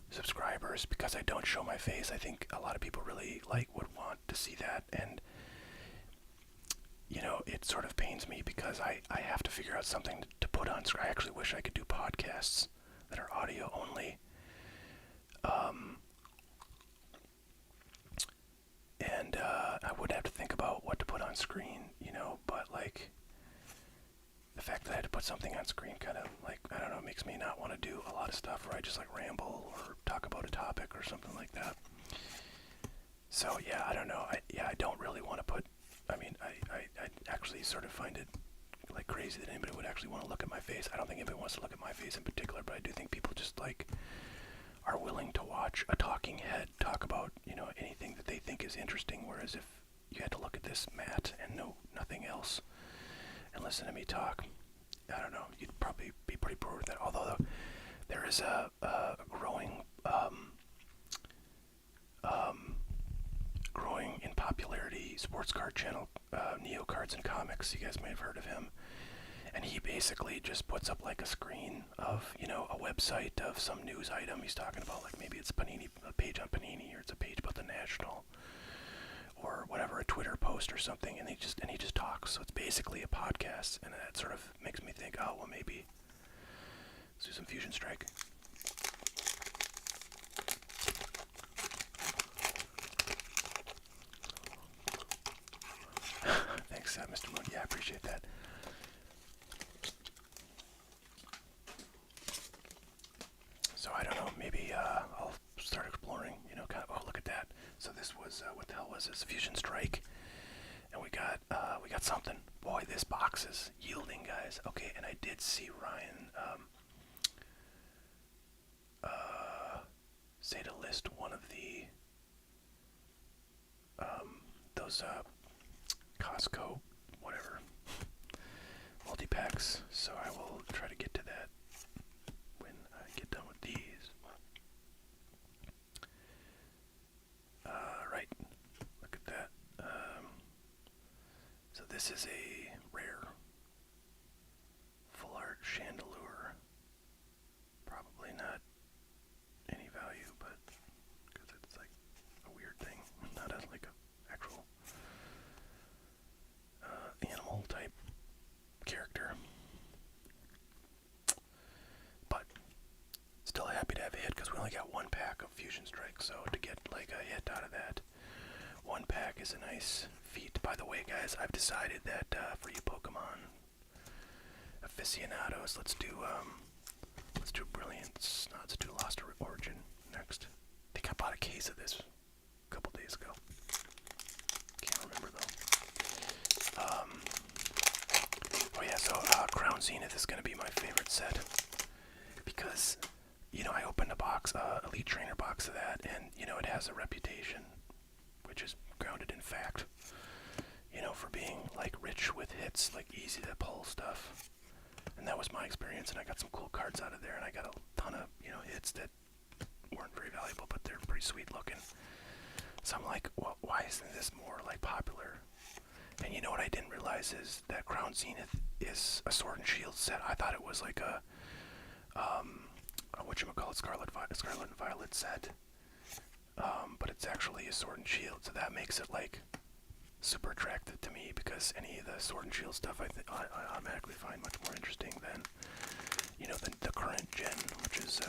subscribers because I don't show my face. I think a lot of people really would want to see that, and it sort of pains me because I have to figure out something to put on screen. I actually wish I could do podcasts that are audio only. And I would have to think about what to put on screen, but the fact that I had to put something on screen kind of I don't know, makes me not want to do a lot of stuff where I just ramble or talk about a topic or something like that. So yeah, I don't know. I don't really want to put, I actually sort of find it crazy that anybody would actually want to look at my face. I don't think anybody wants to look at my face in particular, but I do think people just are willing to watch a talking head talk about, anything that they think is interesting, whereas if you had to look at this mat and know nothing else and listen to me talk, I don't know, you'd probably be pretty bored with that. Although there is a growing in popularity sports card channel, Neo Cards and Comics. You guys may have heard of him. And he basically just puts up a screen of, a website of some news item he's talking about. Maybe it's Panini, a page on Panini, or it's a page about the National, or whatever, a Twitter post or something, and he just talks. So it's basically a podcast, and that sort of makes me think, oh, well, maybe let's do some Fusion Strike. Thanks, Mr. Moon. Yeah, I appreciate that. So I don't know, maybe I'll start exploring, oh, look at that. So this was, what the hell was this? Fusion Strike. And we got something. Boy, this box is yielding, guys. Okay, and I did see Ryan say to list one of the, those Costco, whatever, multi-packs. So I will try to get to that when I get done with these. Right, look at that. So this is a rare full art Chandelure. Probably not any value, but because it's a weird thing, not a actual animal type character. But still happy to have a hit because we only got one pack of Fusion Strike, so to get a hit out of that one pack is a nice feat. By the way, guys, I've decided that for you Pokemon aficionados, let's do Brilliance. No, let's do Lost Origin next. I think I bought a case of this a couple days ago. Can't remember though. Oh yeah, so Crown Zenith is going to be my favorite set because, I opened a box, Elite Trainer box of that, and, it has a reputation, which is grounded in fact, for being, rich with hits, easy to pull stuff. And that was my experience, and I got some cool cards out of there, and I got a ton of, hits that weren't very valuable, but they're pretty sweet looking. So I'm like, well, why isn't this more, popular? And you know what I didn't realize is that Crown Zenith is a Sword and Shield set. I thought it was a whatchamacallit, Scarlet and Violet set. But it's actually a Sword and Shield, so that makes it super attractive to me because any of the Sword and Shield stuff I automatically find much more interesting than the current gen, which is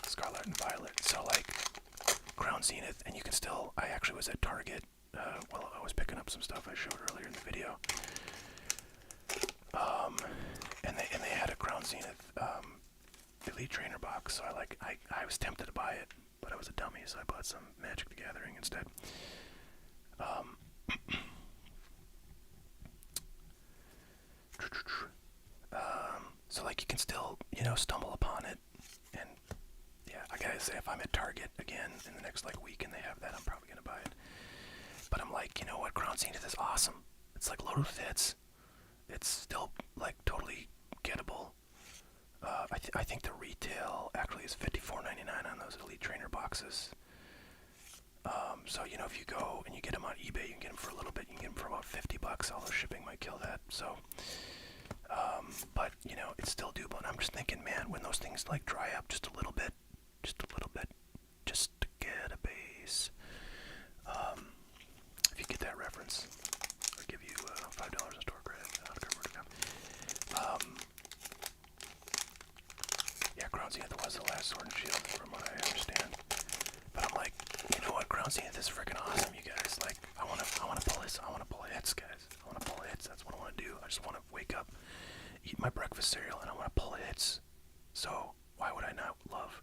Scarlet and Violet. So Crown Zenith, and you can still. I actually was at Target while I was picking up some stuff I showed earlier in the video, and they had a Crown Zenith Elite Trainer box. So I was tempted to buy it, but I was a dummy, so I bought some Magic the Gathering instead. So you can still, stumble upon it, and yeah, I gotta say, if I'm at Target again in the next week and they have that, I'm probably gonna buy it. But I'm you know what, Crown Zenith is awesome. It's loaded with hits. It's still totally gettable. I think the retail actually is $54.99 on those Elite Trainer boxes. So if you go and you get them on eBay, you can get them for a little bit. You can get them for about $50, although shipping might kill that. So Zenith was the last Sword and Shield, from what I understand. But I'm like, you know what? Crown Zenith is freaking awesome, you guys. Like, I wanna pull hits. I wanna pull hits, guys. I wanna pull hits. That's what I wanna do. I just wanna wake up, eat my breakfast cereal, and I wanna pull hits. So why would I not love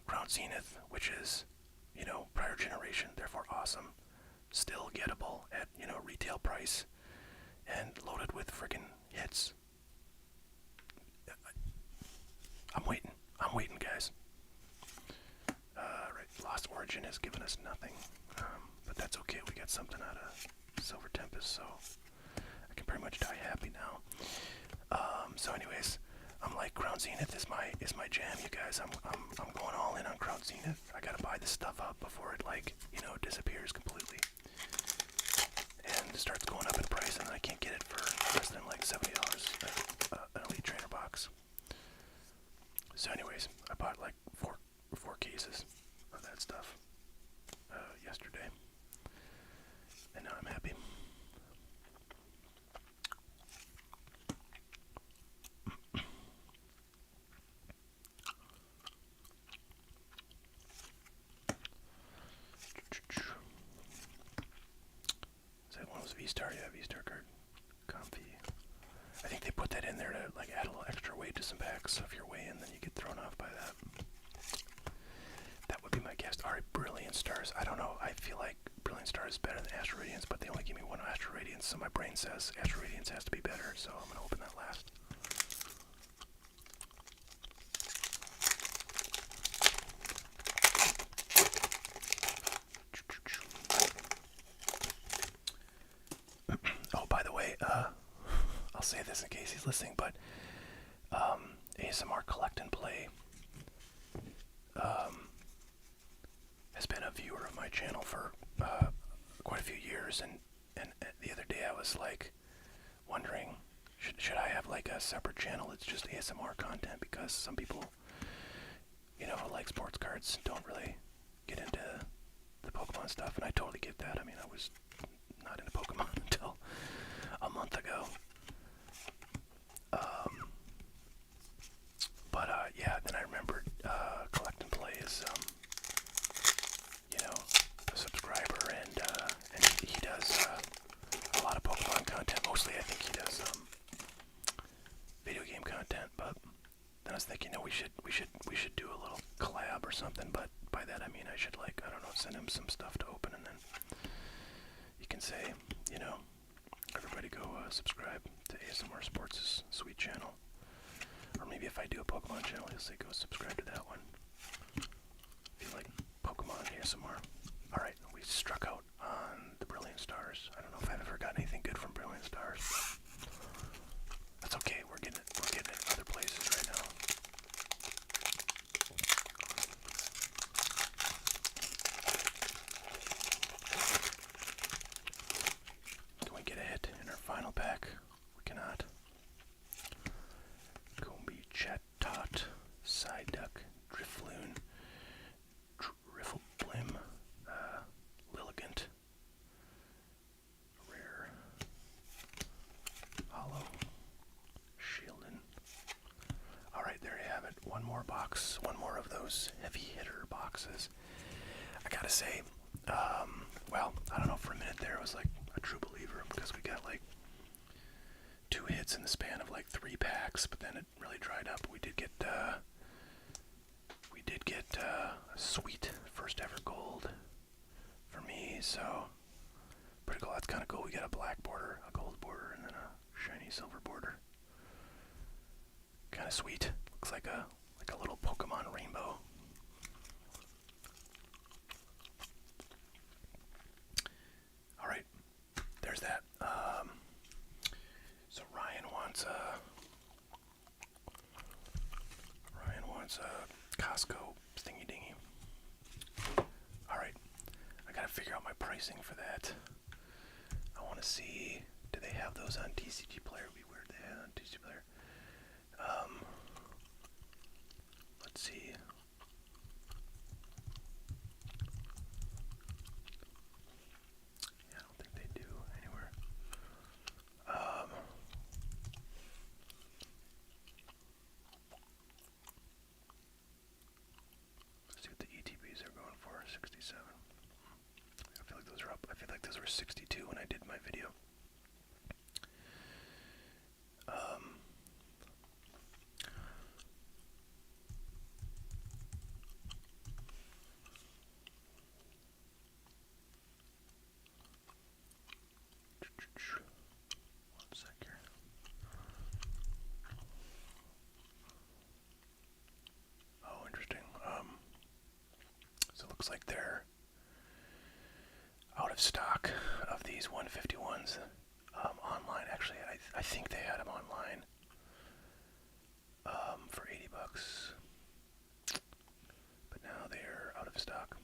Crown Zenith, which is, you know, prior generation, therefore awesome, still gettable at, you know, retail price, and loaded with friggin' hits. I'm waiting, guys. Right, Lost Origin has given us nothing, but that's okay. We got something out of Silver Tempest, so I can pretty much die happy now. So anyways, I'm like, Crown Zenith is my jam, you guys. I'm going all in on Crown Zenith. I gotta buy this stuff up before it, like, you know, disappears completely and starts going up in price, and I can't get it for less than like $70 an Elite Trainer box. So anyways, I bought like four cases of that stuff yesterday, and now I'm happy. Is that one of those V-Star? Yeah, V-Star card. Comfy. I think they put that in there to like add a little extra weight to some packs, so if you're way in, then you get thrown off by that. That would be my guess. Alright, Brilliant Stars. I don't know. I feel like Brilliant Stars is better than Astral Radiance, but they only give me one Astral Radiance, so my brain says Astral Radiance has to be better, so I'm gonna open that last. Oh, by the way, I'll say this in case he's listening, but ASMR Collect and Play has been a viewer of my channel for quite a few years, and the other day I was like wondering, should I have like a separate channel that's just ASMR content, because some people, you know, who like sports cards don't really get into the Pokemon stuff, and I totally get that. I mean, I was not into Pokemon until a month ago. But yeah, then I remembered Collect and Play is, you know, a subscriber, and he does a lot of Pokemon content. Mostly, I think he does video game content. But then I was thinking, no, we should do a little collab or something. But by that I mean I should, like, I don't know, send him some stuff to open, and then you can say, you know, everybody go subscribe to ASMR Sports' sweet channel. Or maybe if I do a Pokemon channel, he'll say go subscribe to that one. If you like Pokemon ASMR. Alright, we struck out on the Brilliant Stars. I don't know if I've ever gotten anything good from Brilliant Stars, but that's okay. We're getting it in other places right now. Can we get a hit in our final pack? We cannot. Combi, Chatot, Psyduck, Drifloon, Drifblim, Lilligant, Rare, Hollow, Shieldon. Alright, there you have it. One more box, one more of those heavy hitter boxes. I gotta say, well, I don't know, for a minute there I was like a true believer, because we got like 2 hits in the span of like 3 packs, but then it really dried up. We did get a sweet first ever gold for me, so pretty cool. That's kind of cool. We got a black border, a gold border, and then a shiny silver border. Kind of sweet. Looks like a little Pokemon rainbow. All right, there's that. So Ryan wants a Costco thingy dingy. Alright, I gotta figure out my pricing for that. I wanna see, do they have those on TCG Player? It'd be weird they had on TCG Player. Let's see. Yeah, I don't think they do anywhere. looks like they're out of stock of these 151s online. Actually, I think they had them online for $80, but now they're out of stock.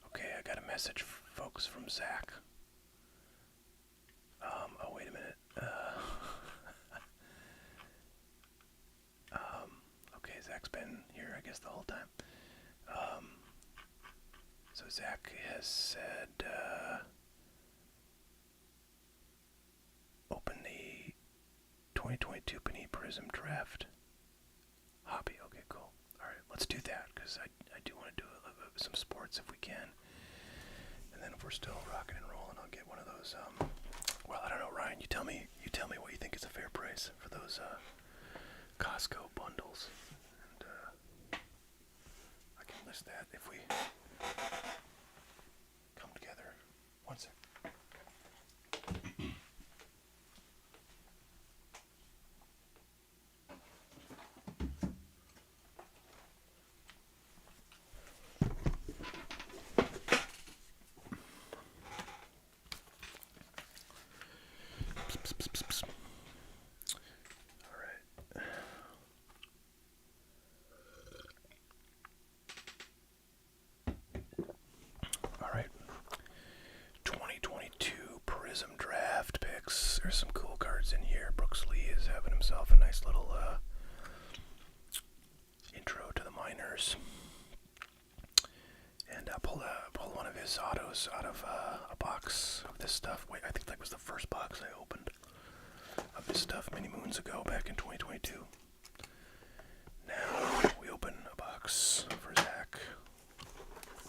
Okay, I got a message, folks, from Zach. Oh, wait a minute. Okay, Zach's been here, I guess, the whole time. So Zach has said, open the 2022 Panini Prizm draft hobby. Okay, cool. All right, let's do that, because I do want to do some sports if we can. And then if we're still rocking and rolling, I'll get one of those. Well, I don't know, Ryan. You tell me what you think is a fair price for those Costco bundles, and I can list that if we come together. One sec. All right. 2022 Prizm draft picks. There's some cool cards in here. Brooks Lee is having himself a nice little intro to the minors. And pulled one of his autos out of a box of this stuff. Wait, I think that was the first box I opened of this stuff many moons ago, back in 2022. Now we open a box for Zach.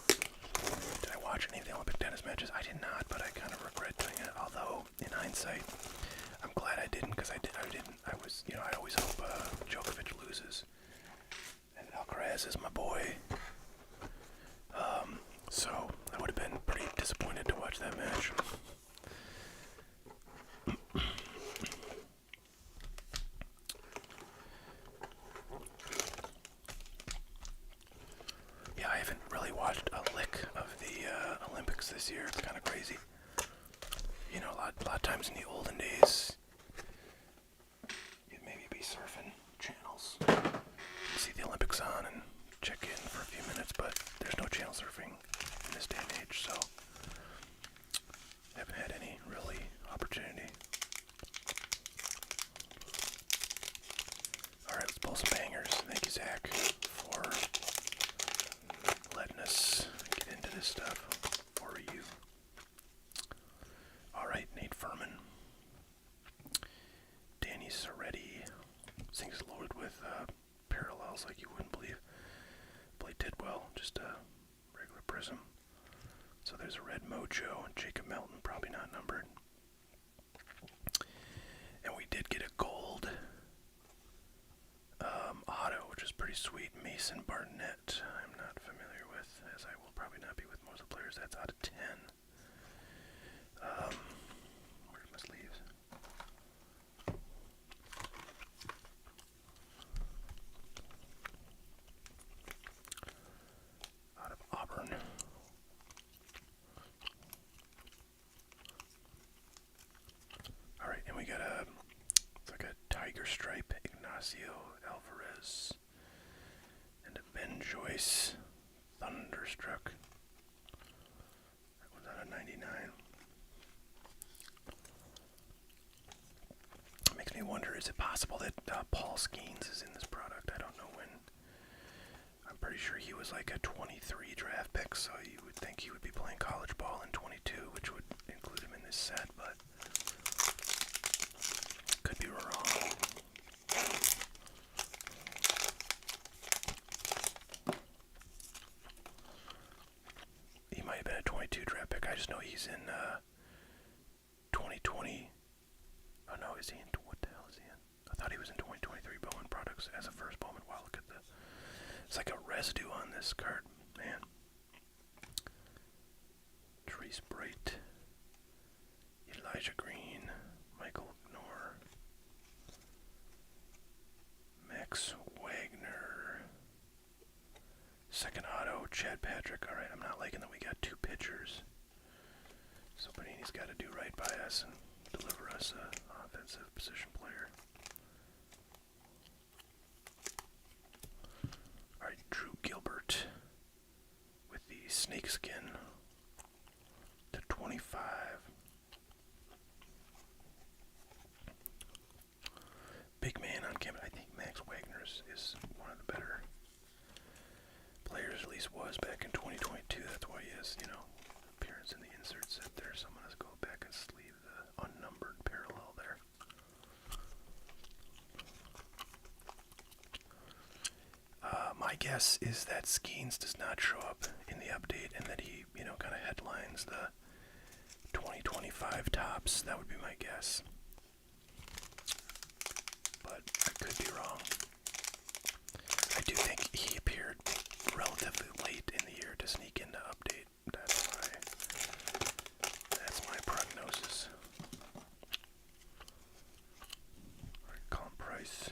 Did I watch any of the Olympic tennis matches? I did not, but I kind of regret doing it. Although, in hindsight, I'm glad I didn't, because I always hope Djokovic loses. And Alcaraz is my boy. So I would have been pretty disappointed to watch that match. Yeah, I haven't really watched a lick of the Olympics this year. It's kind of crazy. You know, a lot of times in the olden days, you'd maybe be surfing channels, see the Olympics on, and check in for a few minutes, but there's no channel surfing in this day and age, so I haven't had any really opportunity. Alright, let's pull some bangers. Thank you, Zach, for letting us get into this stuff for you. Alright, Nate Furman. Danny Soretti. This thing's loaded with parallels like you wouldn't believe. Blake Tidwell, just a regular Prizm. So there's a red Mojo and Jacob Melton, probably not numbered. And we did get a gold auto, which is pretty sweet. Mason Barnett, I'm not familiar with, as I will probably not be with most of the players. That's out of 10. Where's my sleeves? Out of Auburn. Alright, and we got it's like a tiger stripe, Ignacio Alvarez, and a Ben Joyce Thunderstruck. That was out of 99. It makes me wonder, is it possible that Paul Skeens is in this product? I don't know when. I'm pretty sure he was like a 23 draft pick, so you would think he would be playing college ball in 22, which would include him in this set, but could be wrong. He might have been a 22 draft pick. I just know he's in 2020. Oh no, is he in? What the hell is he in? I thought he was in 2023 Bowman products as a first Bowman. Wow, look at the. It's like a residue on this card, man. Trace Bright, Elijah Green, Max Wagner. Second auto, Chad Patrick. Alright, I'm not liking that we got two pitchers. So Panini's got to do right by us and deliver us an offensive position player. Alright, Drew Gilbert with the snakeskin to 25. Big man on camera. I think Max Wagner is one of the better players, at least was back in 2022. That's why he has, appearance in the insert set there. So I'm going to go back and sleeve the unnumbered parallel there. My guess is that Skeens does not show up in the update and that he, kind of headlines the 2025 tops. That would be my guess. But I could be wrong. I do think he appeared relatively late in the year to sneak into update. That's my prognosis. Alright, Colin Price.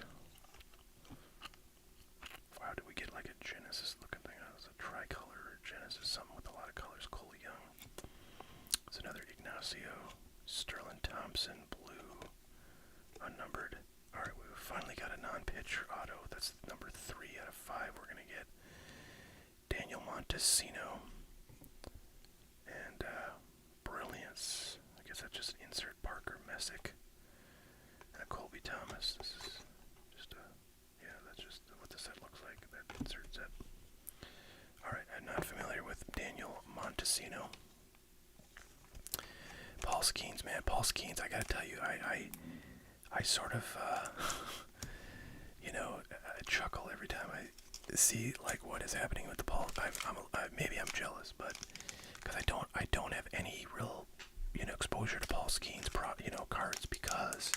Wow, did we get like a Genesis looking thing? That was a tricolor Genesis, something with a lot of colors. Cole Young. It's another Ignacio. Sterling Thompson, blue, unnumbered. Alright, we've finally got a non-pitcher auto. That's number 3 out of 5. We're going to get Daniel Montesino. And Brilliance. I guess that's just insert Parker Messick. And a Colby Thomas. This is just that's just what the set looks like, that insert set. Alright, I'm not familiar with Daniel Montesino. Paul Skeens, man. Paul Skeens, I gotta tell you, I sort of, chuckle every time I see like what is happening with the Paul. Maybe I'm jealous, but because I don't have any real, exposure to Paul Skeens, cards, because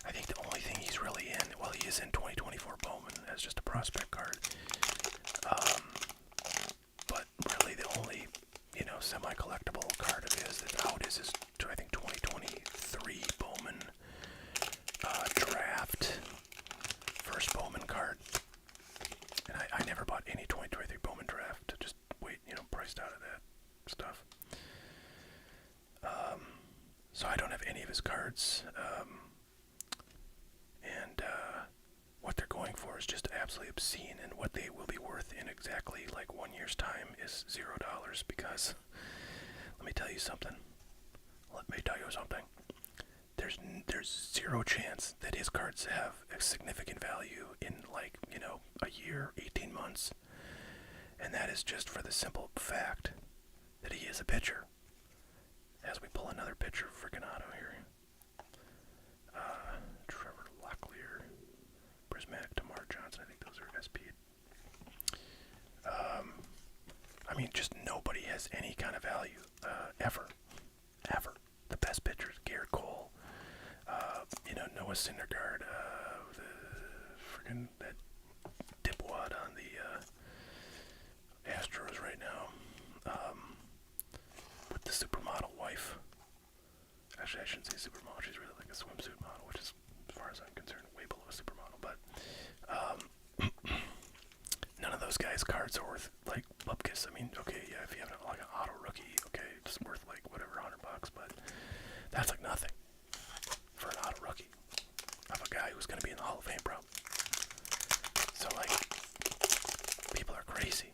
I think the only thing he's really in, well, he is in 2024 Bowman as just a prospect card. But really the only, semi-collectible card of his that's out is his, I think, 2023 Bowman draft first Bowman card. And I never bought any 2023 Bowman draft. Just wait, priced out of that stuff. So I don't have any of his cards. What they're going for is just absolutely obscene, and what they will be worth in exactly like 1 year's time is $0, because let me tell you something. There's zero chance that his cards have a significant value in like, a year, 18 months. And that is just for the simple fact that he is a pitcher. As we pull another pitcher, freaking auto here. Trevor Locklear, Prismatic, Tamar Johnson. I think those are SP'd. Just nobody has any kind of value, ever. The best pitchers, Garrett Cole, Noah Syndergaard, that dipwad on the Astros right now, with the supermodel wife. Actually, I shouldn't say supermodel. She's really like a swimsuit model, which is, as far as I'm concerned, way below a supermodel. But none of those guys' cards are worth like bupkis. Okay, yeah, if you have like an auto rookie, okay, it's worth like whatever, $100, but that's like nothing for an auto rookie of a guy who's going to be in the Hall of Fame, bro. So like, people are crazy.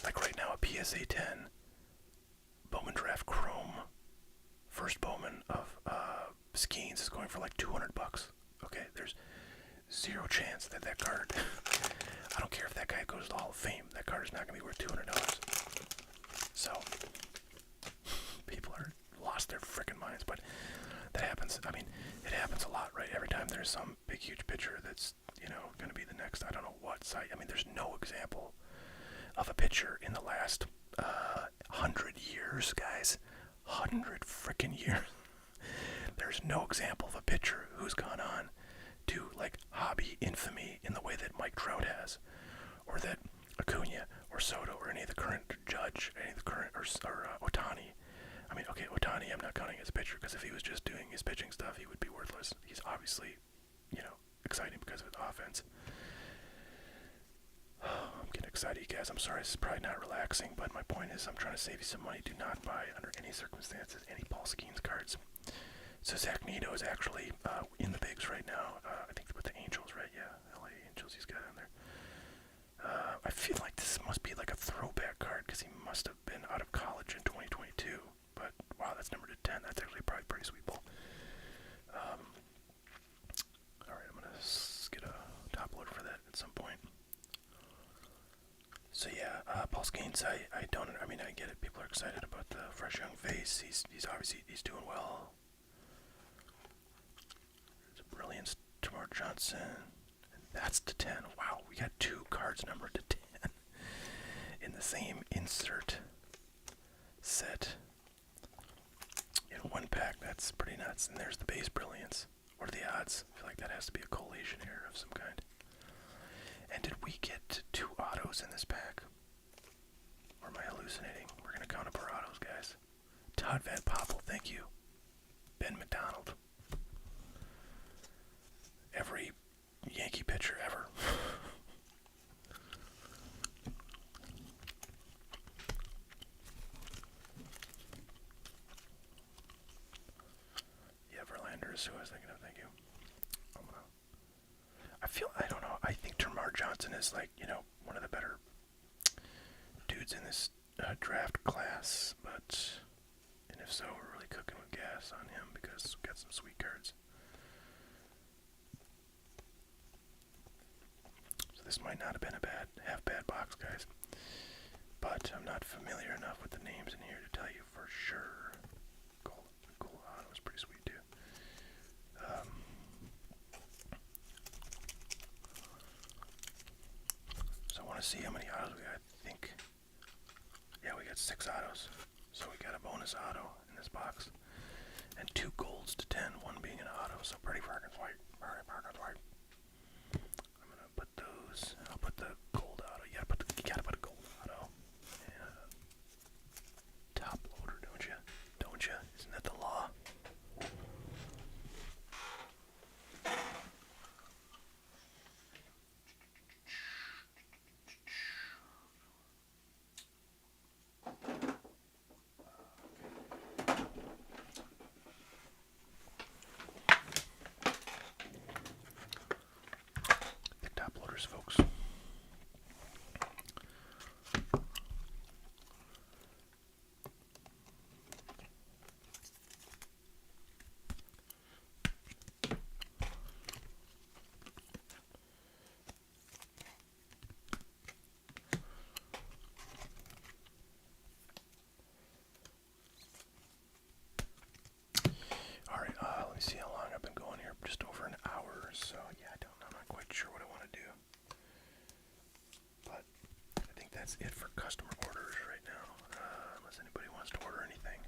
Like right now, a PSA 10 Bowman Draft Chrome first Bowman of Skeens is going for like $200. Okay, there's zero chance that card, I don't care if that guy goes to the Hall of Fame, that card is not going to be worth $200. So, people are lost their freaking minds, but that happens. It happens a lot, right? Every time there's some big, huge pitcher that's, going to be the next, I don't know what site. There's no example of a pitcher in the last 100 years, guys. 100 freaking years. There's no example of a pitcher who's gone on to, like, hobby infamy in the way that Mike Trout has, or that Acuna or Soto or any of the current Judge, any of the current, or Ohtani. Okay, Ohtani I'm not counting as a pitcher, because if he was just doing his pitching stuff, he would be worthless. He's obviously, exciting because of its offense. I'm getting excited, you guys. I'm sorry, this is probably not relaxing, but my point is I'm trying to save you some money. Do not buy, under any circumstances, any Paul Skeens cards. So Zach Neto is actually in the bigs right now. I think with the Angels, right? Yeah, LA Angels, he's got on there. I feel like this must be like a throwback card because he must have been out of college in 2022. But wow, that's numbered to 10. That's actually probably pretty sweet ball. Alright, I'm gonna get a top loader for that at some point. So yeah, Paul Skeens, I mean, I get it. People are excited about the fresh young face. He's obviously, he's doing well. There's a brilliance, Tamar Johnson. And that's to 10. Wow, we got 2 cards numbered to 10 in the same insert set. In one pack, that's pretty nuts. And there's the base brilliance. What are the odds? I feel like that has to be a collation error of some kind. And did we get 2 autos in this pack? Or am I hallucinating? We're going to count up our autos, guys. Todd Van Poppel, thank you. Ben McDonald. Every Yankee pitcher ever. Yeah, Verlander is who I was thinking of, thank you. I don't know, I think Tamar Johnson is like, you know, one of the better dudes in this draft class, but, and if so, we're really cooking with gas on him because we've got some sweet cards. So this might not have been a half bad box, guys, but I'm not familiar enough with the names in here to tell you for sure. Cool auto was pretty sweet too. So I want to see how many autos we got. I think, yeah, we got 6 autos. So we got a bonus auto in this box. And 2 golds to 10, one being an auto. So pretty fucking sweet. I'm going to put those. I'll put the gold auto. You gotta put a gold auto. And a top loader, don't you? Don't you? Isn't that the law? Folks. Alright, let me see how long I've been going here. Just over an hour, so yeah, I'm not quite sure what I want to do. But I think that's it for customer orders right now, unless anybody wants to order anything.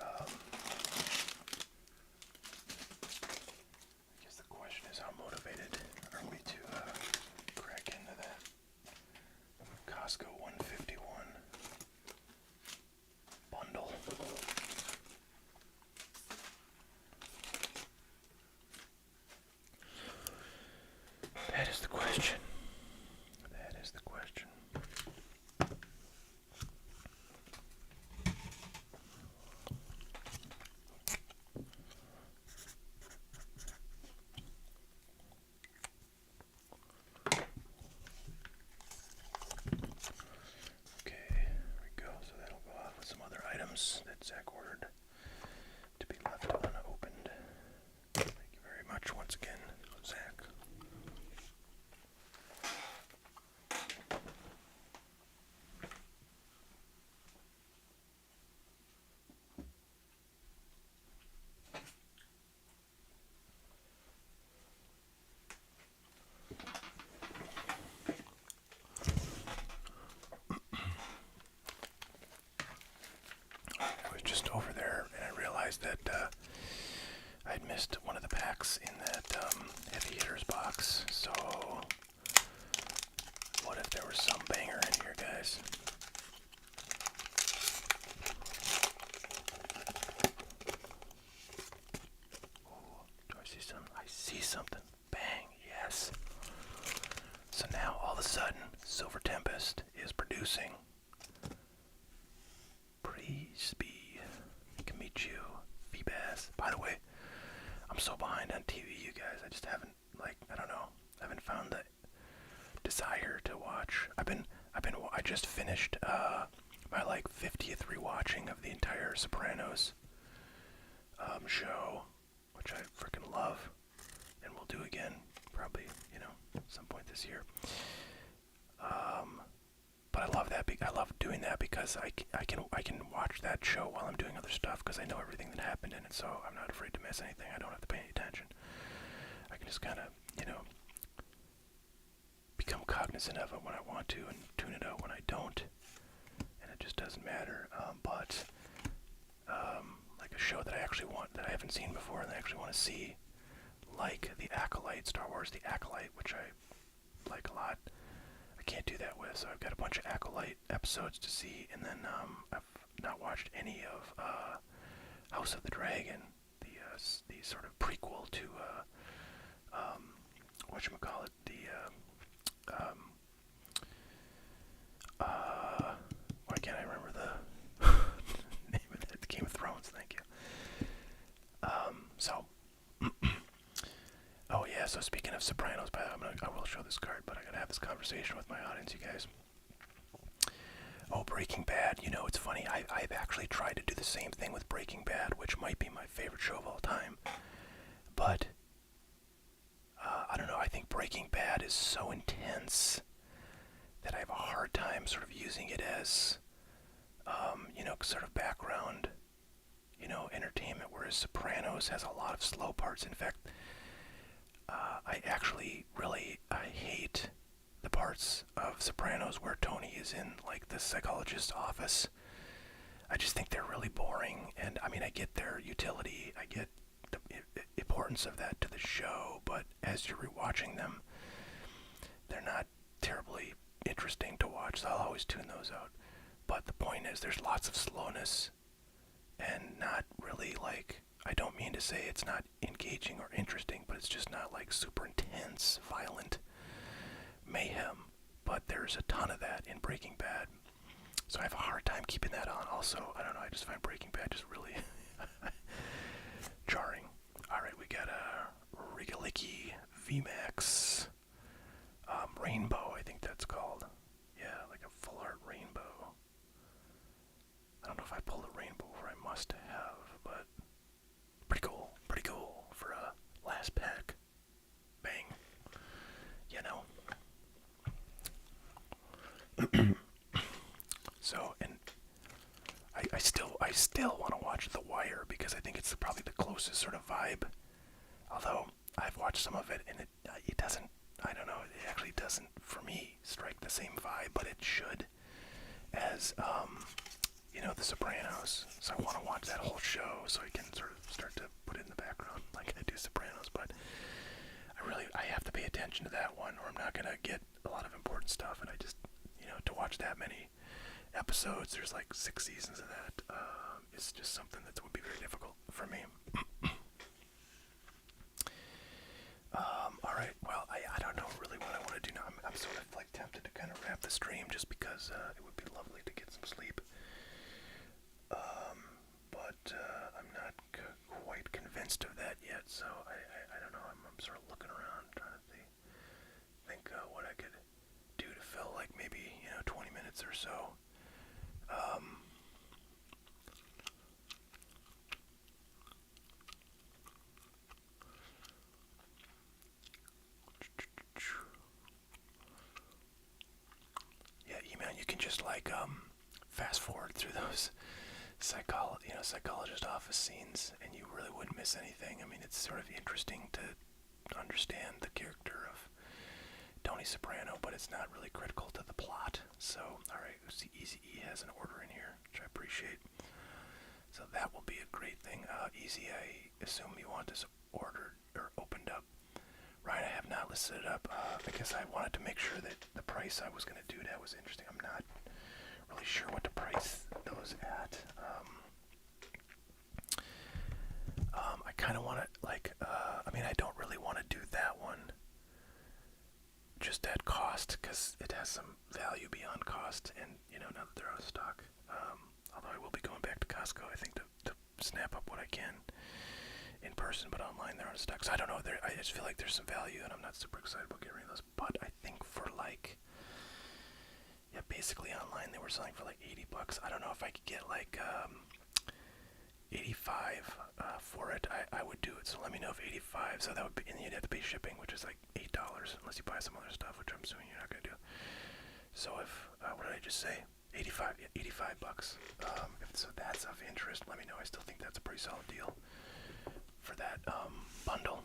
I guess the question is, how motivated are we to crack into that Costco 151 bundle? That is the question. That is the question. Okay, there we go. So that'll go off with some other items that Zach ordered to be left unopened. Thank you very much once again, Zach. I was just over there and I realized that I'd missed one of the packs in that heavy hitters box. So what if there was some banger in here, guys? Ooh, do I see something? I see something. Bang. introducing Prizm. Can meet you, Feebas. By the way, I'm so behind on TV, you guys. I just haven't, like, I don't know. I haven't found the desire to watch. I just finished my like 50th rewatching of the entire Sopranos show, which I freaking love, and will do again probably, some point this year. But I love that. I love doing that because I can watch that show while I'm doing other stuff because I know everything that happened in it, so I'm not afraid to miss anything. I don't have to pay any attention. I can just kind of, become cognizant of it when I want to and tune it out when I don't, and it just doesn't matter. But like a show that I haven't seen before and I actually want to see, like The Acolyte, Star Wars The Acolyte, which I like a lot. I can't do that with, so I've got a bunch of Acolyte episodes to see, and then I've not watched any of House of the Dragon, the sort of prequel to whatchamacallit, why can't I remember the name of it? Game of Thrones, thank you. Oh yeah, so speaking of Sopranos, I will show this card, but I gotta have this conversation with my audience, you guys. Oh, Breaking Bad, it's funny, I've actually tried to do the same thing with Breaking Bad, which might be my favorite show of all time, but I don't know, I think Breaking Bad is so intense that I have a hard time sort of using it as, sort of background, entertainment, whereas Sopranos has a lot of slow parts. In fact, I hate the parts of Sopranos where Tony is in, like, the psychologist's office. I just think they're really boring, and, I get their utility, I get the importance of that to the show, but as you're rewatching them, they're not terribly interesting to watch, so I'll always tune those out. But the point is, there's lots of slowness, and not really, like, I don't mean to say it's not engaging or interesting, but it's just not, like, super intense, violent mayhem. But there's a ton of that in Breaking Bad, so I have a hard time keeping that on. Also, I don't know, I just find Breaking Bad just really jarring. Alright, we got a Regalicki VMAX Rainbow, I think that's called. Yeah, like a full art rainbow. I don't know if I pulled a rainbow before, I must have, but pretty cool for a last pack. Bang. So, and I still want to watch The Wire because I think it's probably the closest sort of vibe. Although I've watched some of it and it doesn't, I don't know, it actually doesn't for me strike the same vibe, but it should as The Sopranos. So I want to watch that whole show so I can sort of start to put it in the background like I do Sopranos, but I have to pay attention to that one or I'm not going to get a lot of important stuff, and I just, to watch that many episodes, there's like 6 seasons of that, it's just something that would be very difficult for me. Alright, well, I don't know really what I want to do now. I'm sort of like tempted to kind of wrap the stream just because it would be lovely to get some sleep. But I'm not quite convinced of that yet, so I don't know. I'm sort of looking around, trying to think what I could do to fill like maybe 20 minutes or so. Yeah, email. You can just like fast forward through those psychologist office scenes, and you really wouldn't miss anything. It's sort of interesting to understand the character of Tony Soprano, but it's not really critical to the plot. So, alright, Easy E has an order in here, which I appreciate. So that will be a great thing. Easy, I assume you want this ordered or opened up. Right, I have not listed it up. I guess I wanted to make sure that the price I was going to do that was interesting. I'm not really sure what to price those at. I kind of want to, like, I don't really want to do that one just at cost, because it has some value beyond cost, and now that they're out of stock. Although I will be going back to Costco, I think, to snap up what I can in person, but online they're out of stock. So I don't know. I just feel like there's some value, and I'm not super excited about getting rid of those. But I think for like, basically online they were selling for like $80. I don't know if I could get like 85 for it. I would do it. So let me know if 85. So that would be, and you'd have to pay shipping, which is like $8 unless you buy some other stuff, which I'm assuming you're not gonna do. So if what did I just say? 85. Yeah, $85. So that's of interest, let me know. I still think that's a pretty solid deal for that bundle.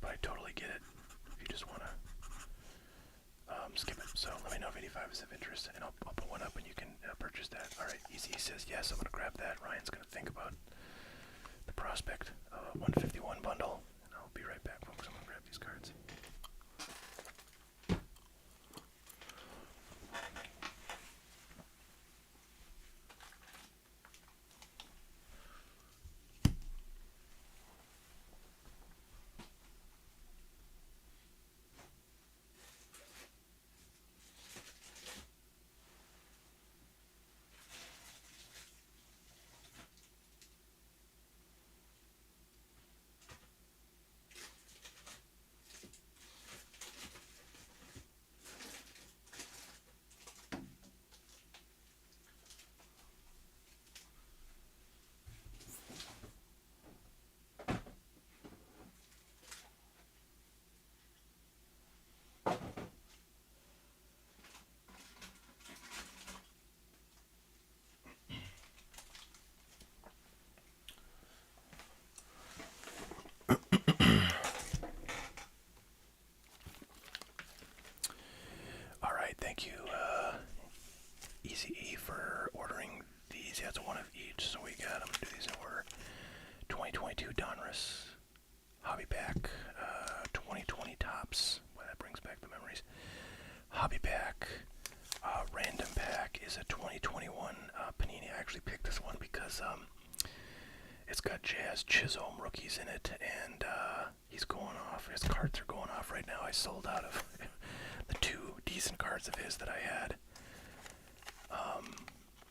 But I totally get it if you just want to skip it. So let me know if 85 is of interest, and I'll put one up and you can purchase that. Alright, Easy says yes, I'm going to grab that. Ryan's going to think about the prospect of a 151 bundle, and I'll be right back, folks. I'm going to grab these cards. Thank you, Easy E, for ordering these. Yeah, it's one of each, so I'm going to do these in order. 2022 Donruss Hobby Pack, 2020 Topps. Boy, that brings back the memories. Hobby Pack, Random Pack is a 2021 Panini. I actually picked this one because it's got Jazz Chisholm rookies in it, and he's going off. His cards are going off right now. I sold out of the two decent cards of his that I had,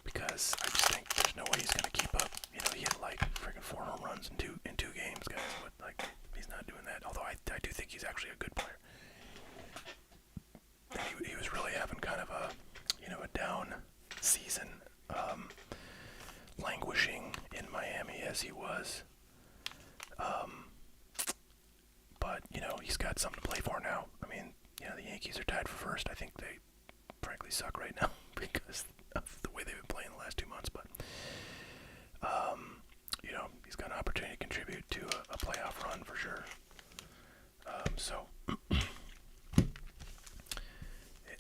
because I just think there's no way he's gonna keep up. He had like freaking 4 home runs in two games, guys. But like, he's not doing that. Although I do think he's actually a good player. He was really having kind of a a down season, languishing in Miami as he was. But he's got something to play for now. I mean, the Yankees are tied for first. I think they frankly suck right now because of the way they've been playing the last 2 months. But he's got an opportunity to contribute to a playoff run for sure. So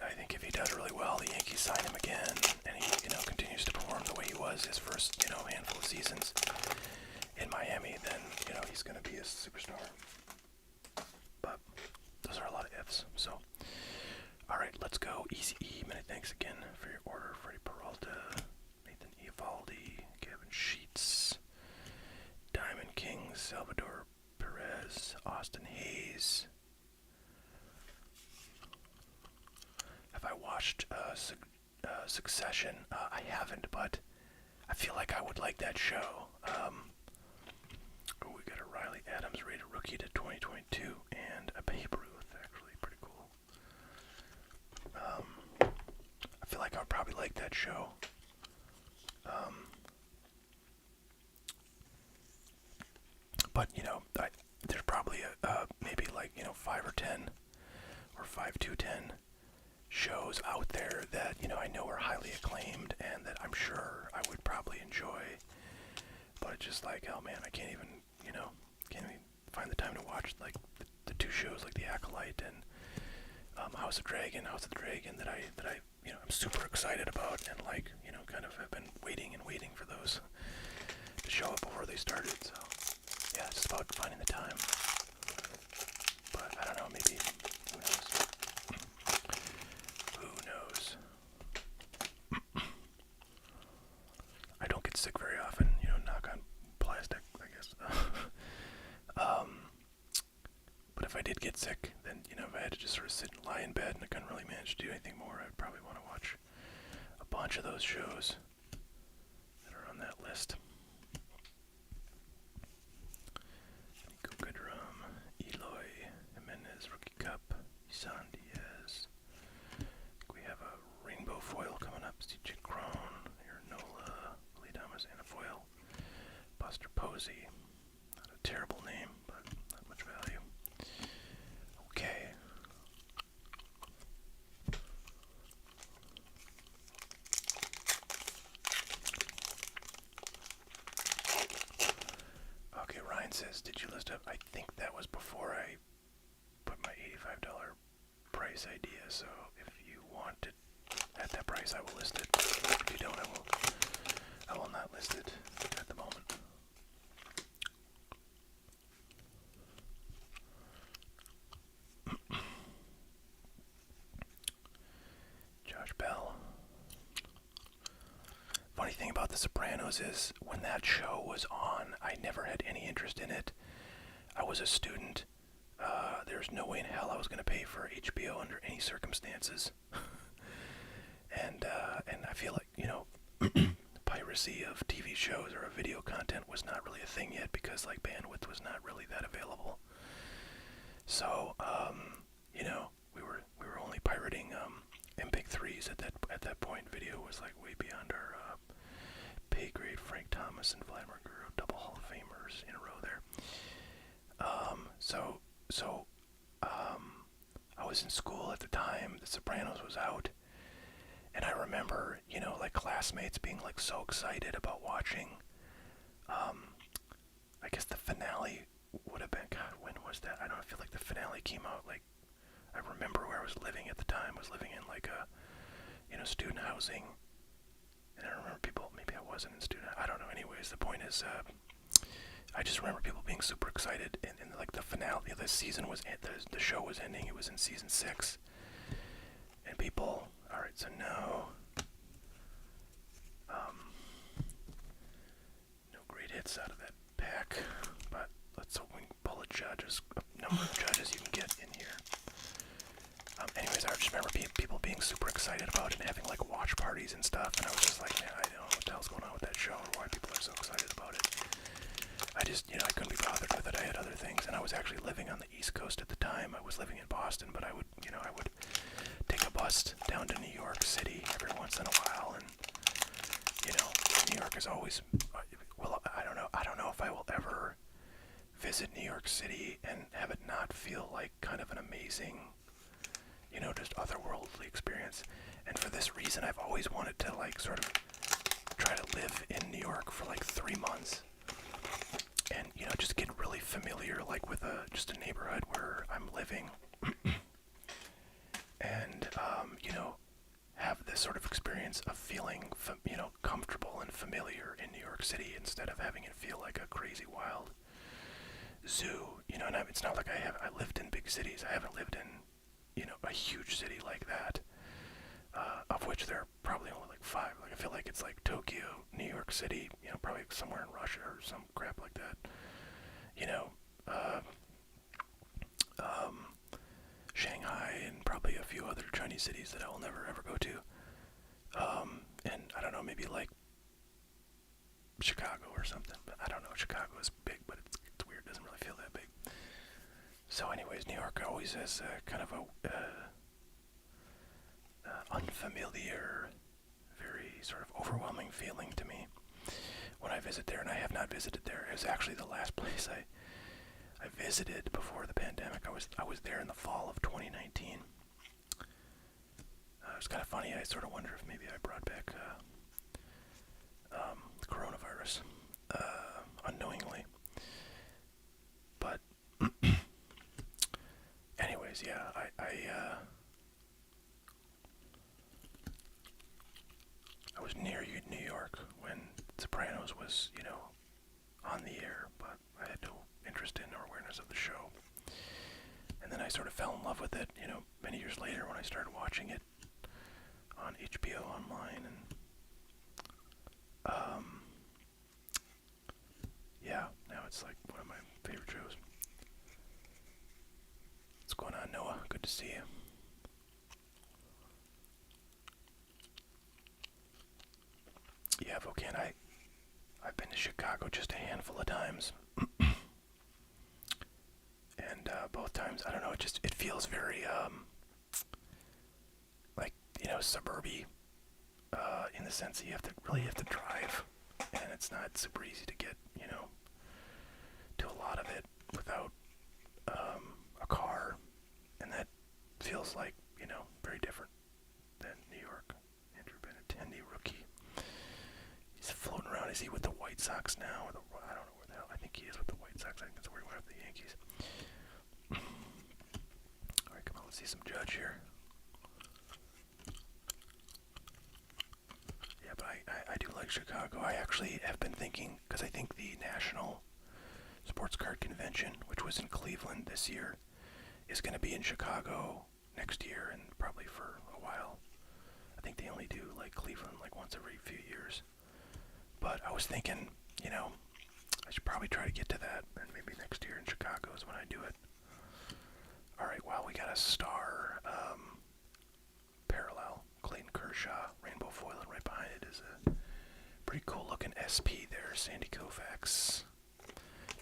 I think if he does really well, the Yankees sign him again, and he continues to perform the way he was his first handful of seasons in Miami, then he's going to be a superstar. But those are a lot of ifs. So alright, let's go. Easy E, many thanks again for your order. Freddie Peralta, Nathan Eovaldi, Kevin Sheets, Diamond King, Salvador Perez, Austin Hayes. Have I watched Succession? I haven't, but I feel like I would like that show. We got a Riley Adams rated rookie to 2022 and a Babe Ruth, actually pretty cool. I feel like I would probably like that show. But there's probably maybe like 5 or 10 or 5 to 10 shows out there that I know are highly acclaimed and that I'm sure I would probably enjoy. But it's just like, oh man, I can't even find the time to watch like the 2 shows like The Acolyte and House of the Dragon that I I'm super excited about, and like kind of have been waiting for those to show up before they started. So yeah, it's just about finding the time. But I don't know, maybe who knows? Who knows? I don't get sick very often, knock on plastic, I guess. But if I did get sick, then if I had to just sort of sit and lie in bed, and I couldn't really manage to do anything more, I'd probably want to watch a bunch of those shows that are on that list. Coca Drum, Eloy, Jimenez, Rookie Cup, Isan Diaz. We have a rainbow foil coming up, CJ Crone, Nola, Lee Damas, and a foil. Buster Posey. Not a terrible name, but not much value. Okay. Okay, Ryan says, did you list up? I think that was before I put my $85 price idea, so if you want it at that price, I will list it. If you don't, I will not list it at the moment. Josh Bell. Funny thing about The Sopranos is when that show was on, I never had any interest in it. I was a student. There's no way in hell I was going to pay for HBO under any circumstances. and I feel like, you know, piracy of TV shows or of video content was not really a thing yet because like bandwidth was not really that available. So, you know, we were only pirating MP3s at that point. Video was like way beyond our pay grade. Frank Thomas and Vladimir Guru, double Hall of Famers in a row there. I was in school at the time. The Sopranos was out, and I remember, you know, like classmates being like so excited about watching. I guess the finale would have been, God, when was that? I don't feel like the finale came out like. I remember where I was living at the time. I was living in like a, you know, student housing. And I remember people, maybe I wasn't in student, I don't know. Anyways, the point is, I just remember people being super excited. And like the finale, the season was, the show was ending. It was in season 6. And people, alright, so no great hits out of that pack. But let's hope we can pull a number of judges you can get in here. Anyways, I just remember people being super excited about it and having like watch parties and stuff, and I was just like, man, I don't know what the hell's going on with that show or why people are so excited about it. I just, you know, I couldn't be bothered with it. I had other things, and I was actually living on the East Coast at the time. I was living in Boston, but I would take a bus down to New York City every once in a while, and, you know, New York is always, well, I don't know if I will ever visit New York City and have it not feel like kind of an amazing, you know, just otherworldly experience. And for this reason, I've always wanted to like sort of try to live in New York for like 3 months, and, you know, just get really familiar like with just a neighborhood where I'm living, and you know, have this sort of experience of feeling you know, comfortable and familiar in New York City instead of having it feel like a crazy wild zoo. You know, and it's not like I lived in big cities. I haven't lived in, you know, a huge city like that, of which there are probably only like 5. Like, I feel like it's like Tokyo, New York City, you know, probably somewhere in Russia or some crap like that, you know, Shanghai, and probably a few other Chinese cities that I will never ever go to, and I don't know, maybe like Chicago or something, but I don't know, Chicago is big, but it's weird, it doesn't really feel that big. So anyways, New York always has kind of a unfamiliar, very sort of overwhelming feeling to me when I visit there, and I have not visited there. It was actually the last place I visited before the pandemic. I was there in the fall of 2019. It was kind of funny. I sort of wonder if maybe I brought back the coronavirus unknowingly. But anyways, yeah, I was near New York when Sopranos was, you know, on the air, but I had no interest in or awareness of the show. And then I sort of fell in love with it, you know, many years later when I started watching it on HBO Online, and yeah, now it's like one of my favorite shows. What's going on, Noah? Good to see you. Yeah, Volcan, I've been to Chicago just a handful of times. And both times, I don't know, it feels very, like, suburby, in the sense that you really have to drive. And it's not super easy to get, to a lot of it without a car. And that feels like, very different than New York. Andrew Benintendi, rookie. He's floating around. Is he with the White Sox now? I don't know where the hell. I think he is with the White Sox. I think that's where he went with the Yankees. Alright, come on. Let's see some Judge here. Yeah, but I do like Chicago. I actually have been thinking, because I think the National Sports Card Convention, which was in Cleveland this year, is going to be in Chicago next year and probably for a while. I think they only do like Cleveland like once every few years. But I was thinking, I should probably try to get to that, and maybe next year in Chicago is when I do it. Alright, wow, we got a star parallel. Clayton Kershaw, rainbow foil, and right behind it is a pretty cool looking SP there. Sandy Koufax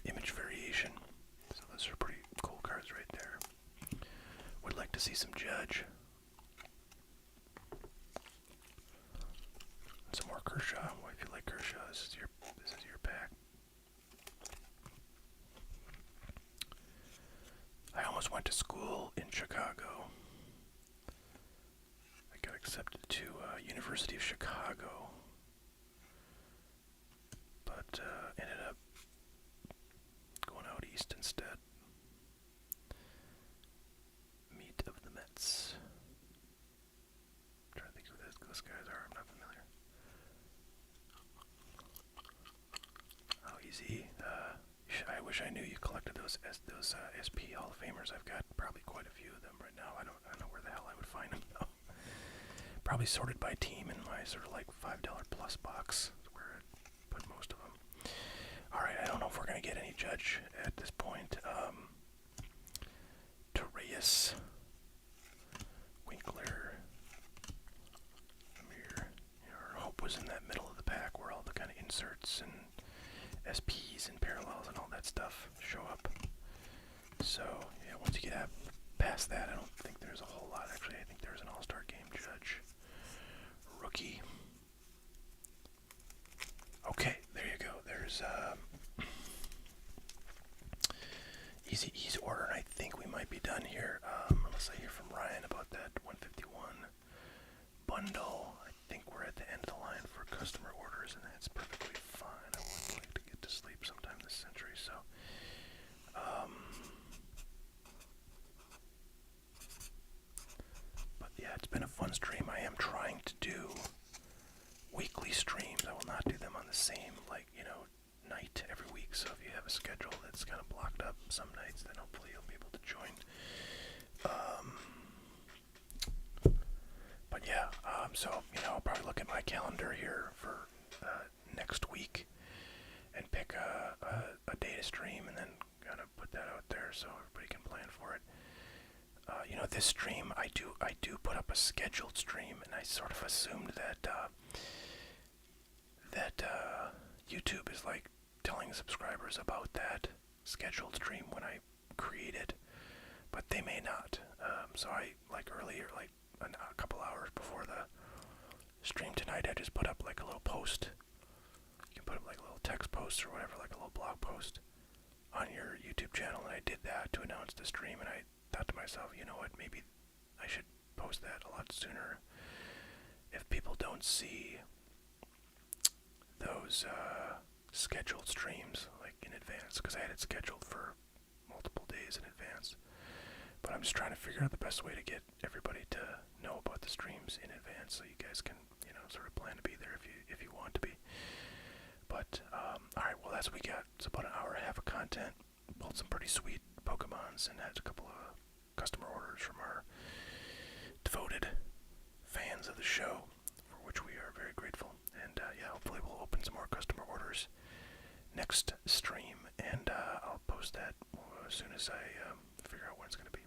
image variation. So those are pretty cool cards right there. Would like to see some Judge. Some more Kershaw. Well, if you like Kershaw, this is your pack. I almost went to school in Chicago. I got accepted to University of Chicago, but ended up going out east instead. Meet of the Mets. I'm trying to think who those guys are. I'm not familiar. Oh, easy. I wish I knew you collected those SP Hall of Famers. I've got probably quite a few of them right now. I don't know where the hell I would find them though. Probably sorted by team in my sort of like $5 plus box, where I put most of them. Alright, I don't know if we're going to get any Judge at this point. Torreyes, Winkler, Amir. Our hope was in that middle of the pack where all the kind of inserts and SPs and parallels and all that stuff show up. So, yeah, once you get past that, I don't think there's a whole lot. Actually, I think there's an All-Star Game Judge. Rookie. Okay, there you go. There's easy order, and I think we might be done here, unless I hear from Ryan about that 151 bundle. I think we're at the end of the line for customer orders, and that's perfectly fine. I would like to get to sleep sometime this century, so but yeah, it's been a fun stream. I am trying to do weekly streams. I will not do them on the same, night every week. So if you have a schedule that's kind of blocked up some nights, then hopefully you'll be able to join. But yeah, so, I'll probably look at my calendar here for next week and pick a day to stream and then kind of put that out there so everybody can plan for it. This stream, I do put up a scheduled stream, and I sort of assumed that YouTube is like telling subscribers about that scheduled stream when I create it, but they may not. So I, earlier, a couple hours before the stream tonight, I just put up a little post. You can put up a little text post or whatever, a little blog post on your YouTube channel, and I did that to announce the stream, and I thought to myself, you know what, maybe I should post that a lot sooner if people don't see those scheduled streams in advance, because I had it scheduled for multiple days in advance. But I'm just trying to figure out the best way to get everybody to know about the streams in advance, so you guys can sort of plan to be there if you want to be. But alright, well, that's what we got. It's about an hour and a half of content. Pulled some pretty sweet Pokemons and had a couple of customer orders from our devoted fans of the show, for which we are very grateful. And yeah, hopefully we'll open some more customer orders next stream, and I'll post that as soon as I figure out when it's going to be.